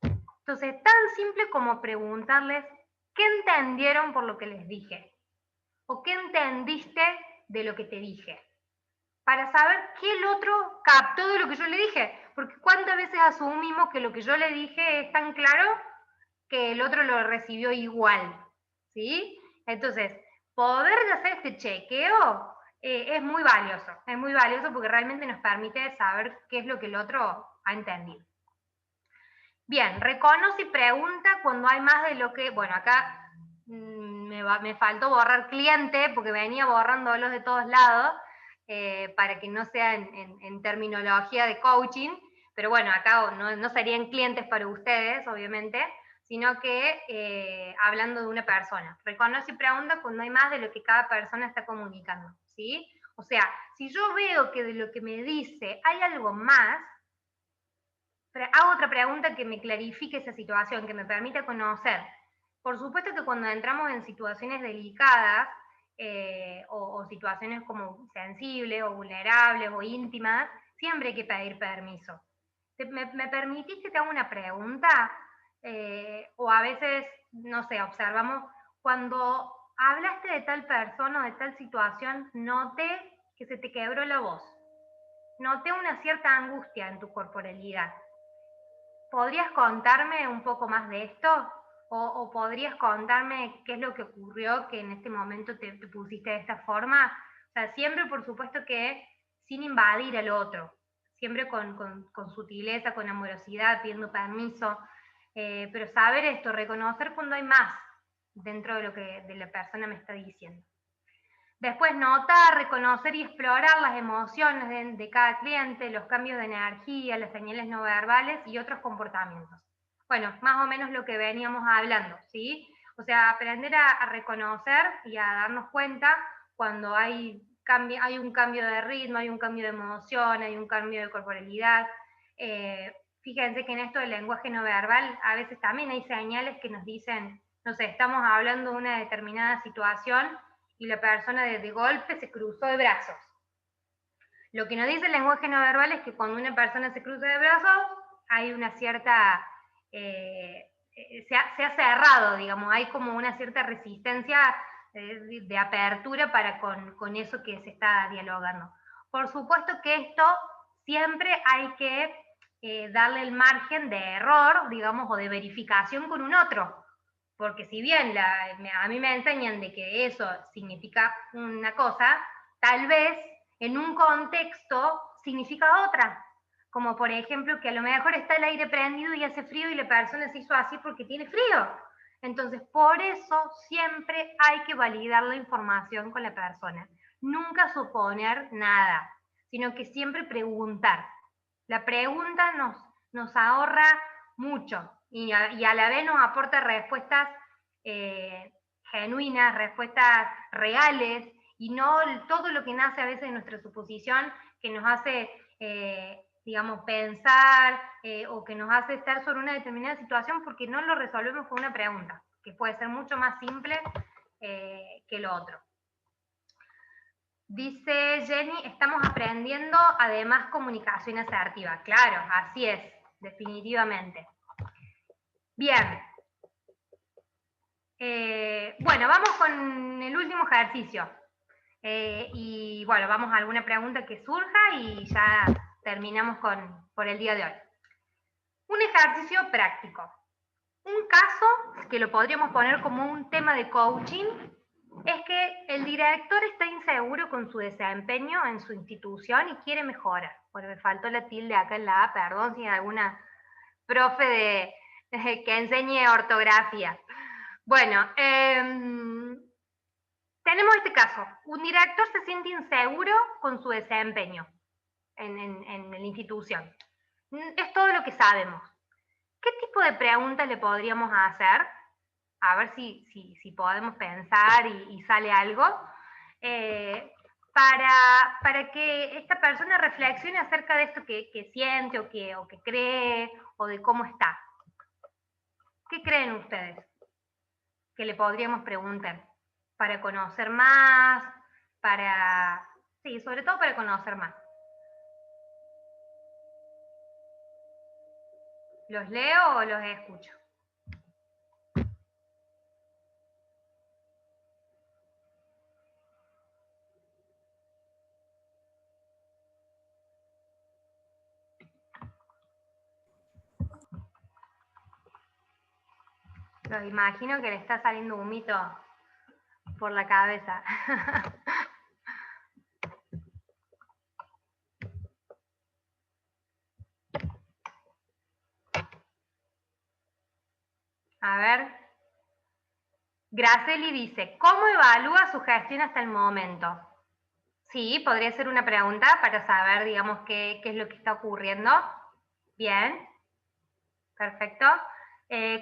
Entonces, tan simple como preguntarles qué entendieron por lo que les dije, o qué entendiste de lo que te dije, para saber qué el otro captó de lo que yo le dije, porque cuántas veces asumimos que lo que yo le dije es tan claro que el otro lo recibió igual, ¿sí? Entonces, poder hacer este chequeo es muy valioso porque realmente nos permite saber qué es lo que el otro ha entendido. Bien, reconoce y pregunta cuando hay más de lo que, bueno, acá me faltó borrar cliente porque venía borrándolos de todos lados para que no sea en terminología de coaching, pero bueno, acá no serían clientes para ustedes, obviamente, sino que hablando de una persona. Reconoce y pregunta cuando hay más de lo que cada persona está comunicando, ¿sí? O sea, si yo veo que de lo que me dice hay algo más, hago otra pregunta que me clarifique esa situación, que me permita conocer. Por supuesto que cuando entramos en situaciones delicadas o situaciones como sensibles o vulnerables o íntimas, siempre hay que pedir permiso. ¿Me permitís que te haga una pregunta? O a veces, no sé, observamos, cuando hablaste de tal persona o de tal situación, noté que se te quebró la voz. Noté una cierta angustia en tu corporalidad. ¿Podrías contarme un poco más de esto? ¿O podrías contarme qué es lo que ocurrió que en este momento te pusiste de esta forma? O sea, siempre por supuesto que sin invadir al otro, siempre con sutileza, con amorosidad, pidiendo permiso, pero saber esto, reconocer cuando hay más dentro de lo que la persona me está diciendo. Después notar, reconocer y explorar las emociones de cada cliente, los cambios de energía, las señales no verbales y otros comportamientos. Bueno, más o menos lo que veníamos hablando, ¿sí? O sea, aprender a reconocer y a darnos cuenta cuando hay un cambio de ritmo, hay un cambio de emoción, hay un cambio de corporalidad. Fíjense que en esto del lenguaje no verbal a veces también hay señales que nos dicen, no sé, estamos hablando de una determinada situación y la persona de golpe se cruzó de brazos. Lo que nos dice el lenguaje no verbal es que cuando una persona se cruza de brazos, hay una cierta, se ha cerrado, digamos, hay como una cierta resistencia de apertura para con eso que se está dialogando. Por supuesto que esto siempre hay que darle el margen de error, digamos, o de verificación con un otro. Porque si bien a mí me enseñan de que eso significa una cosa, tal vez en un contexto significa otra. Como por ejemplo que a lo mejor está el aire prendido y hace frío y la persona se hizo así porque tiene frío. Entonces, por eso siempre hay que validar la información con la persona. Nunca suponer nada, sino que siempre preguntar. La pregunta nos ahorra mucho y a la vez nos aporta respuestas genuinas, respuestas reales, y no todo lo que nace a veces de nuestra suposición, que nos hace, digamos, pensar o que nos hace estar sobre una determinada situación porque no lo resolvemos con una pregunta, que puede ser mucho más simple que lo otro. Dice Jenny, estamos aprendiendo además comunicación asertiva. Claro, así es, definitivamente. Bien. Bueno, vamos con el último ejercicio. Y bueno, vamos a alguna pregunta que surja y ya terminamos por el día de hoy. Un ejercicio práctico. Un caso que lo podríamos poner como un tema de coaching es que el director está inseguro con su desempeño en su institución y quiere mejorar. Bueno, me faltó la tilde acá en la A, perdón si hay alguna profe que enseñe ortografía. Bueno, tenemos este caso. Un director se siente inseguro con su desempeño en la institución. Es todo lo que sabemos. ¿Qué tipo de preguntas le podríamos hacer? A ver si podemos pensar y sale algo. Para que esta persona reflexione acerca de esto que siente o que cree o de cómo está. ¿Qué creen ustedes que le podríamos preguntar? Para conocer más, sí, sobre todo para conocer más. ¿Los leo o los escucho? Los imagino que le está saliendo humito por la cabeza. A ver. Graceli dice, ¿cómo evalúa su gestión hasta el momento? Sí, podría ser una pregunta para saber, digamos, qué es lo que está ocurriendo. Bien. Perfecto.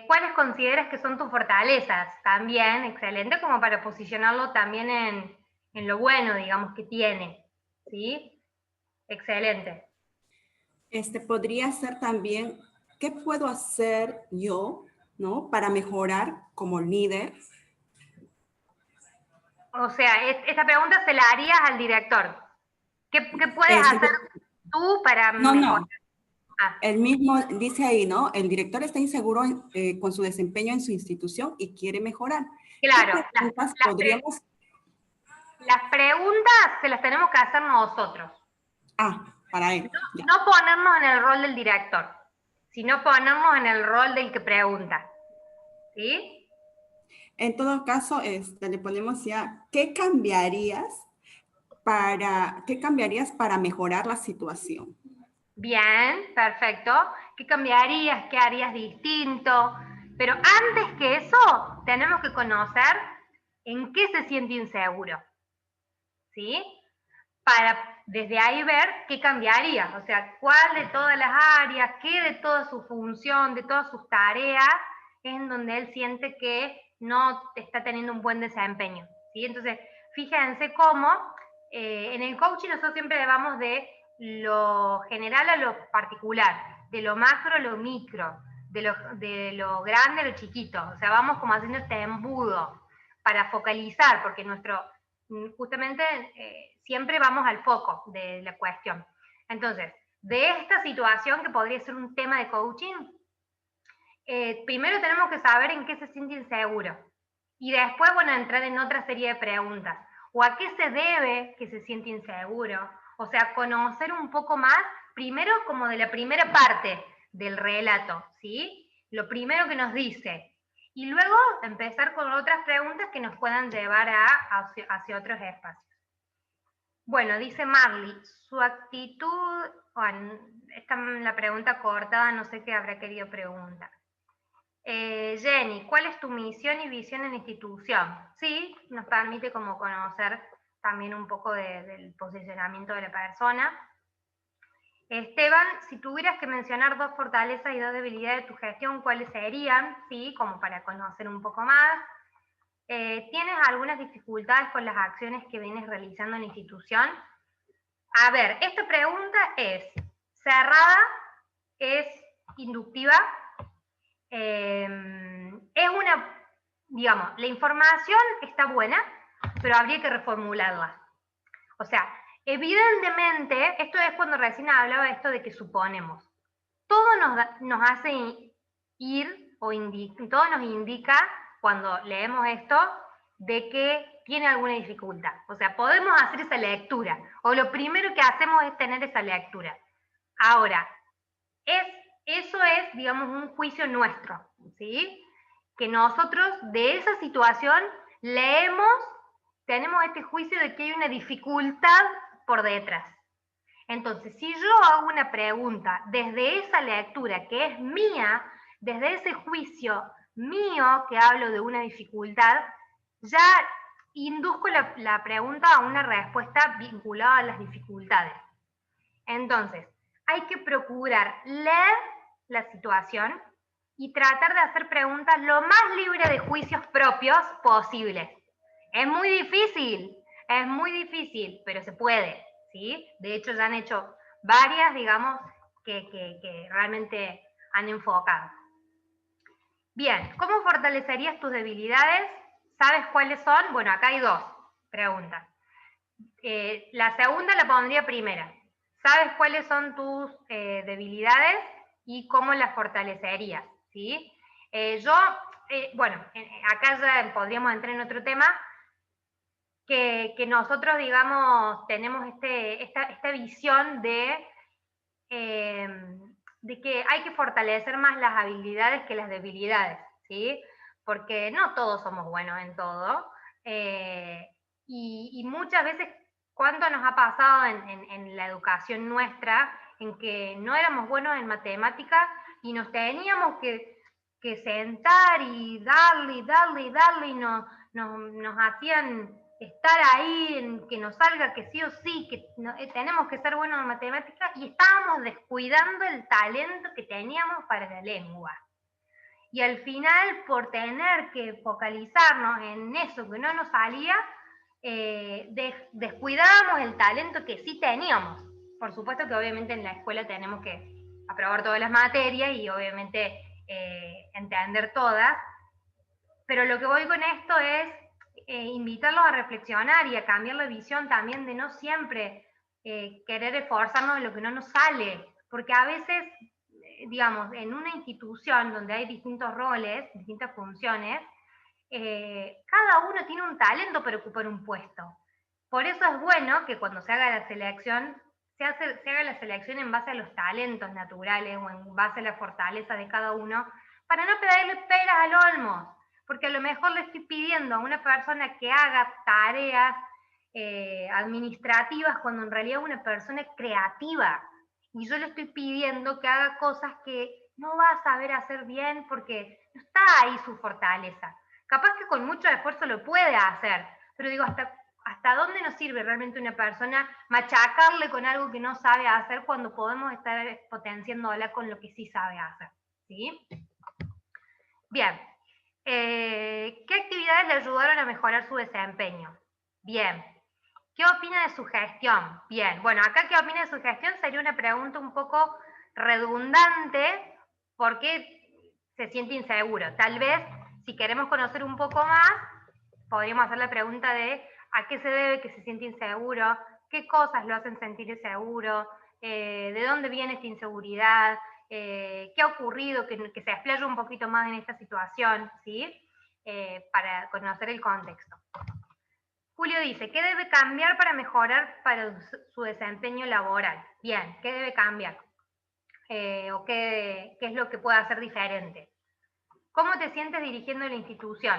¿Cuáles consideras que son tus fortalezas? También, excelente, como para posicionarlo también en lo bueno, digamos, que tiene. ¿Sí? Excelente. Podría ser también, ¿qué puedo hacer yo, ¿no? Para mejorar como líder. O sea, esta pregunta se la harías al director. ¿Qué puedes hacer tú para mejorar? No. El mismo dice ahí, ¿no? El director está inseguro con su desempeño en su institución y quiere mejorar. Claro. ¿Qué preguntas podríamos? Las preguntas se las tenemos que hacer nosotros. Para él. No ponernos en el rol del director, sino ponernos en el rol del que pregunta. ¿Sí? En todo caso, le ponemos ya, ¿qué cambiarías para mejorar la situación? Bien, perfecto. ¿Qué cambiarías? ¿Qué harías distinto? Pero antes que eso, tenemos que conocer en qué se siente inseguro. ¿Sí? Para desde ahí ver qué cambiaría, o sea, cuál de todas las áreas, qué de toda su función, de todas sus tareas, es en donde él siente que no está teniendo un buen desempeño. ¿Sí? Entonces, fíjense cómo en el coaching nosotros siempre vamos de lo general a lo particular, de lo macro a lo micro, de lo grande a lo chiquito, o sea, vamos como haciendo este embudo para focalizar, porque justamente siempre vamos al foco de la cuestión. Entonces, de esta situación que podría ser un tema de coaching, primero tenemos que saber en qué se siente inseguro y después, bueno, entrar en otra serie de preguntas. ¿O a qué se debe que se siente inseguro? O sea, conocer un poco más, primero como de la primera parte del relato, ¿sí? Lo primero que nos dice. Y luego empezar con otras preguntas que nos puedan llevar hacia otros espacios. Bueno, dice Marley, su actitud, bueno, esta es la pregunta cortada, no sé qué habrá querido preguntar. Jenny, ¿cuál es tu misión y visión en la institución? Sí, nos permite como conocer también un poco del posicionamiento de la persona. Esteban, si tuvieras que mencionar 2 fortalezas y 2 debilidades de tu gestión, ¿cuáles serían? Sí, como para conocer un poco más. ¿Tienes algunas dificultades con las acciones que vienes realizando en la institución? A ver, esta pregunta es cerrada, es inductiva, es digamos, la información está buena, pero habría que reformularla. O sea, evidentemente, esto es cuando recién hablaba esto de que suponemos. Todo nos hace ir, todo nos indica, cuando leemos esto, de que tiene alguna dificultad. O sea, podemos hacer esa lectura, o lo primero que hacemos es tener esa lectura. Ahora, eso es, digamos, un juicio nuestro, ¿sí? Que nosotros de esa situación leemos, tenemos este juicio de que hay una dificultad por detrás. Entonces, si yo hago una pregunta desde esa lectura que es mía, desde ese juicio mío que hablo de una dificultad, ya induzco la pregunta a una respuesta vinculada a las dificultades. Entonces, hay que procurar leer la situación y tratar de hacer preguntas lo más libre de juicios propios posibles. Es muy difícil, pero se puede, ¿sí? De hecho, ya han hecho varias, digamos, que realmente han enfocado. Bien, ¿cómo fortalecerías tus debilidades? ¿Sabes cuáles son? Bueno, acá hay dos preguntas. La segunda la pondría primera. ¿Sabes cuáles son tus debilidades y cómo las fortalecerías? ¿Sí? Acá ya podríamos entrar en otro tema, que nosotros, digamos, tenemos esta visión de que hay que fortalecer más las habilidades que las debilidades, ¿sí? Porque no todos somos buenos en todo, y muchas veces, ¿cuánto nos ha pasado en la educación nuestra, en que no éramos buenos en matemáticas y nos teníamos que sentar y darle, y nos hacían estar ahí, en que nos salga que sí o sí, que tenemos que ser buenos en matemáticas, y estábamos descuidando el talento que teníamos para la lengua. Y al final, por tener que focalizarnos en eso que no nos salía, descuidábamos el talento que sí teníamos. Por supuesto que obviamente en la escuela tenemos que aprobar todas las materias y obviamente entender todas, pero lo que voy con esto es invitarlos a reflexionar y a cambiar la visión también de no siempre querer esforzarnos en lo que no nos sale, porque a veces, digamos, en una institución donde hay distintos roles, distintas funciones, cada uno tiene un talento para ocupar un puesto. Por eso es bueno que cuando se haga la selección, se haga la selección en base a los talentos naturales o en base a la fortaleza de cada uno, para no pegarle peras al olmo, porque a lo mejor le estoy pidiendo a una persona que haga tareas administrativas cuando en realidad es una persona creativa, y yo le estoy pidiendo que haga cosas que no va a saber hacer bien porque no está ahí su fortaleza. Capaz que con mucho esfuerzo lo puede hacer, pero digo, ¿hasta dónde nos sirve realmente una persona machacarle con algo que no sabe hacer cuando podemos estar potenciándola con lo que sí sabe hacer? ¿Sí? Bien. ¿Qué actividades le ayudaron a mejorar su desempeño? Bien. ¿Qué opina de su gestión? Bien. Bueno, acá ¿qué opina de su gestión? Sería una pregunta un poco redundante porque se siente inseguro. Tal vez, si queremos conocer un poco más, podríamos hacer la pregunta de ¿a qué se debe que se siente inseguro? ¿Qué cosas lo hacen sentir inseguro? ¿De dónde viene esta inseguridad? ¿Qué ha ocurrido? Que se explaye un poquito más en esta situación, ¿sí? Para conocer el contexto. Julio dice, ¿qué debe cambiar para mejorar para su desempeño laboral? Bien, ¿qué debe cambiar? ¿O qué es lo que puede hacer diferente? ¿Cómo te sientes dirigiendo la institución?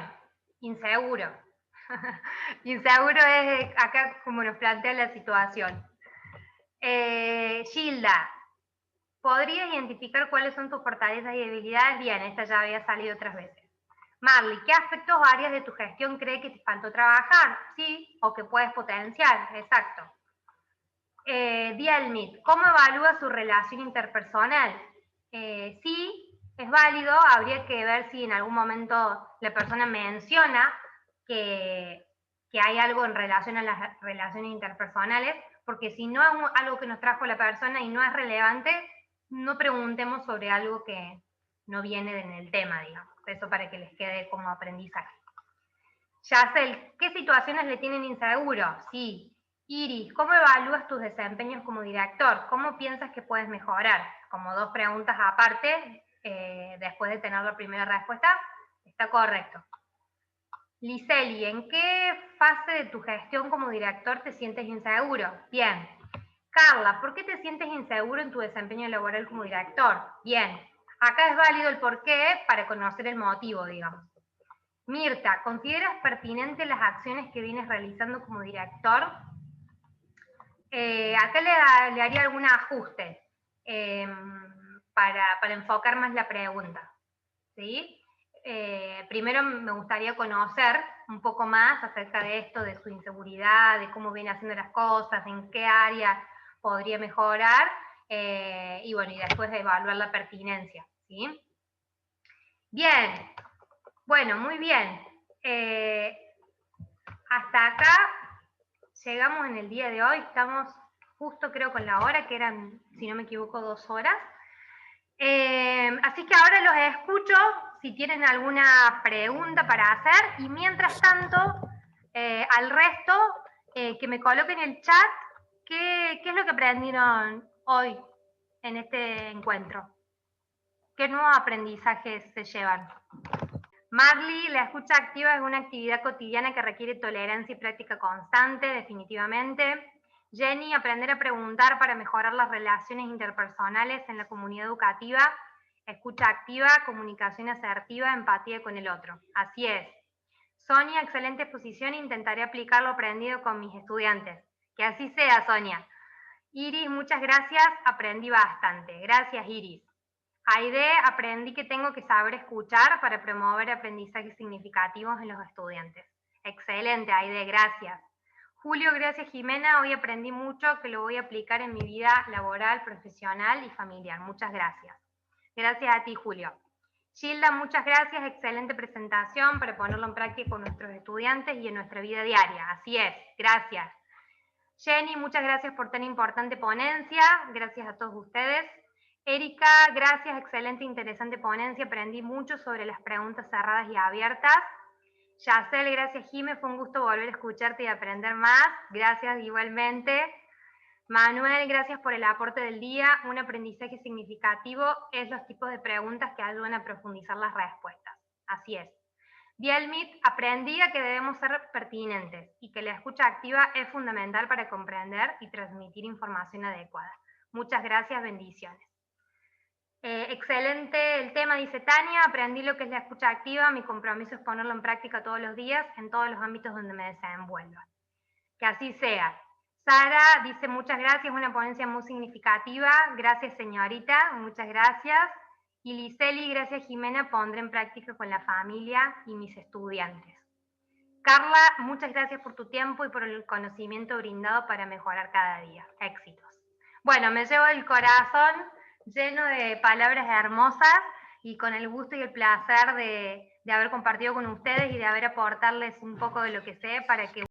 Inseguro. Inseguro es acá como nos plantea la situación. Gilda, ¿podrías identificar cuáles son tus fortalezas y debilidades? Bien, esta ya había salido otras veces. Marley, ¿qué aspectos o áreas de tu gestión cree que te faltó trabajar? Sí, o que puedes potenciar, exacto. Dielmit, ¿cómo evalúa su relación interpersonal? Sí, es válido, habría que ver si en algún momento la persona menciona que hay algo en relación a las relaciones interpersonales, porque si no es algo que nos trajo la persona y no es relevante, no preguntemos sobre algo que no viene en el tema, digamos. Eso para que les quede como aprendizaje. Yacel, ¿qué situaciones le tienen inseguro? Sí. Iris, ¿cómo evalúas tus desempeños como director? ¿Cómo piensas que puedes mejorar? Como dos preguntas aparte, después de tener la primera respuesta, está correcto. Liseli, ¿en qué fase de tu gestión como director te sientes inseguro? Bien. Carla, ¿por qué te sientes inseguro en tu desempeño laboral como director? Bien. Acá es válido el porqué para conocer el motivo, digamos. Mirta, ¿consideras pertinentes las acciones que vienes realizando como director? Acá le haría algún ajuste para enfocar más la pregunta, ¿sí? Primero me gustaría conocer un poco más acerca de esto, de su inseguridad, de cómo viene haciendo las cosas, en qué área podría mejorar, y bueno, y después de evaluar la pertinencia, ¿sí? Bien, bueno, muy bien. Hasta acá llegamos en el día de hoy, estamos justo creo con la hora, que eran, si no me equivoco, 2 horas. Así que ahora los escucho si tienen alguna pregunta para hacer, y mientras tanto, al resto, que me coloquen en el chat qué es lo que aprendieron hoy en este encuentro. ¿Qué nuevos aprendizajes se llevan? Marley, la escucha activa es una actividad cotidiana que requiere tolerancia y práctica constante, definitivamente. Jenny, aprender a preguntar para mejorar las relaciones interpersonales en la comunidad educativa. Escucha activa, comunicación asertiva, empatía con el otro. Así es. Sonia, excelente exposición, intentaré aplicar lo aprendido con mis estudiantes. Que así sea, Sonia. Iris, muchas gracias, aprendí bastante. Gracias, Iris. Aide, aprendí que tengo que saber escuchar para promover aprendizajes significativos en los estudiantes. Excelente, Aide, gracias. Julio, gracias, Jimena. Hoy aprendí mucho que lo voy a aplicar en mi vida laboral, profesional y familiar. Muchas gracias. Gracias a ti, Julio. Gilda, muchas gracias. Excelente presentación para ponerlo en práctica con nuestros estudiantes y en nuestra vida diaria. Así es, gracias. Jenny, muchas gracias por tan importante ponencia. Gracias a todos ustedes. Erika, gracias, excelente, interesante ponencia. Aprendí mucho sobre las preguntas cerradas y abiertas. Yacel, gracias, Jime. Fue un gusto volver a escucharte y aprender más. Gracias igualmente. Manuel, gracias por el aporte del día. Un aprendizaje significativo es los tipos de preguntas que ayudan a profundizar las respuestas. Así es. Bielmit, aprendí a que debemos ser pertinentes y que la escucha activa es fundamental para comprender y transmitir información adecuada. Muchas gracias, bendiciones. Excelente el tema, dice Tania. Aprendí lo que es la escucha activa. Mi compromiso es ponerlo en práctica todos los días en todos los ámbitos donde me desenvuelva. Que así sea. Sara dice muchas gracias, una ponencia muy significativa. Gracias, señorita, muchas gracias. Y Liseli, gracias, Jimena, pondré en práctica con la familia y mis estudiantes. Carla, muchas gracias por tu tiempo y por el conocimiento brindado para mejorar cada día. Éxitos. Bueno, me llevo el corazón lleno de palabras hermosas y con el gusto y el placer de haber compartido con ustedes y de haber aportarles un poco de lo que sé para que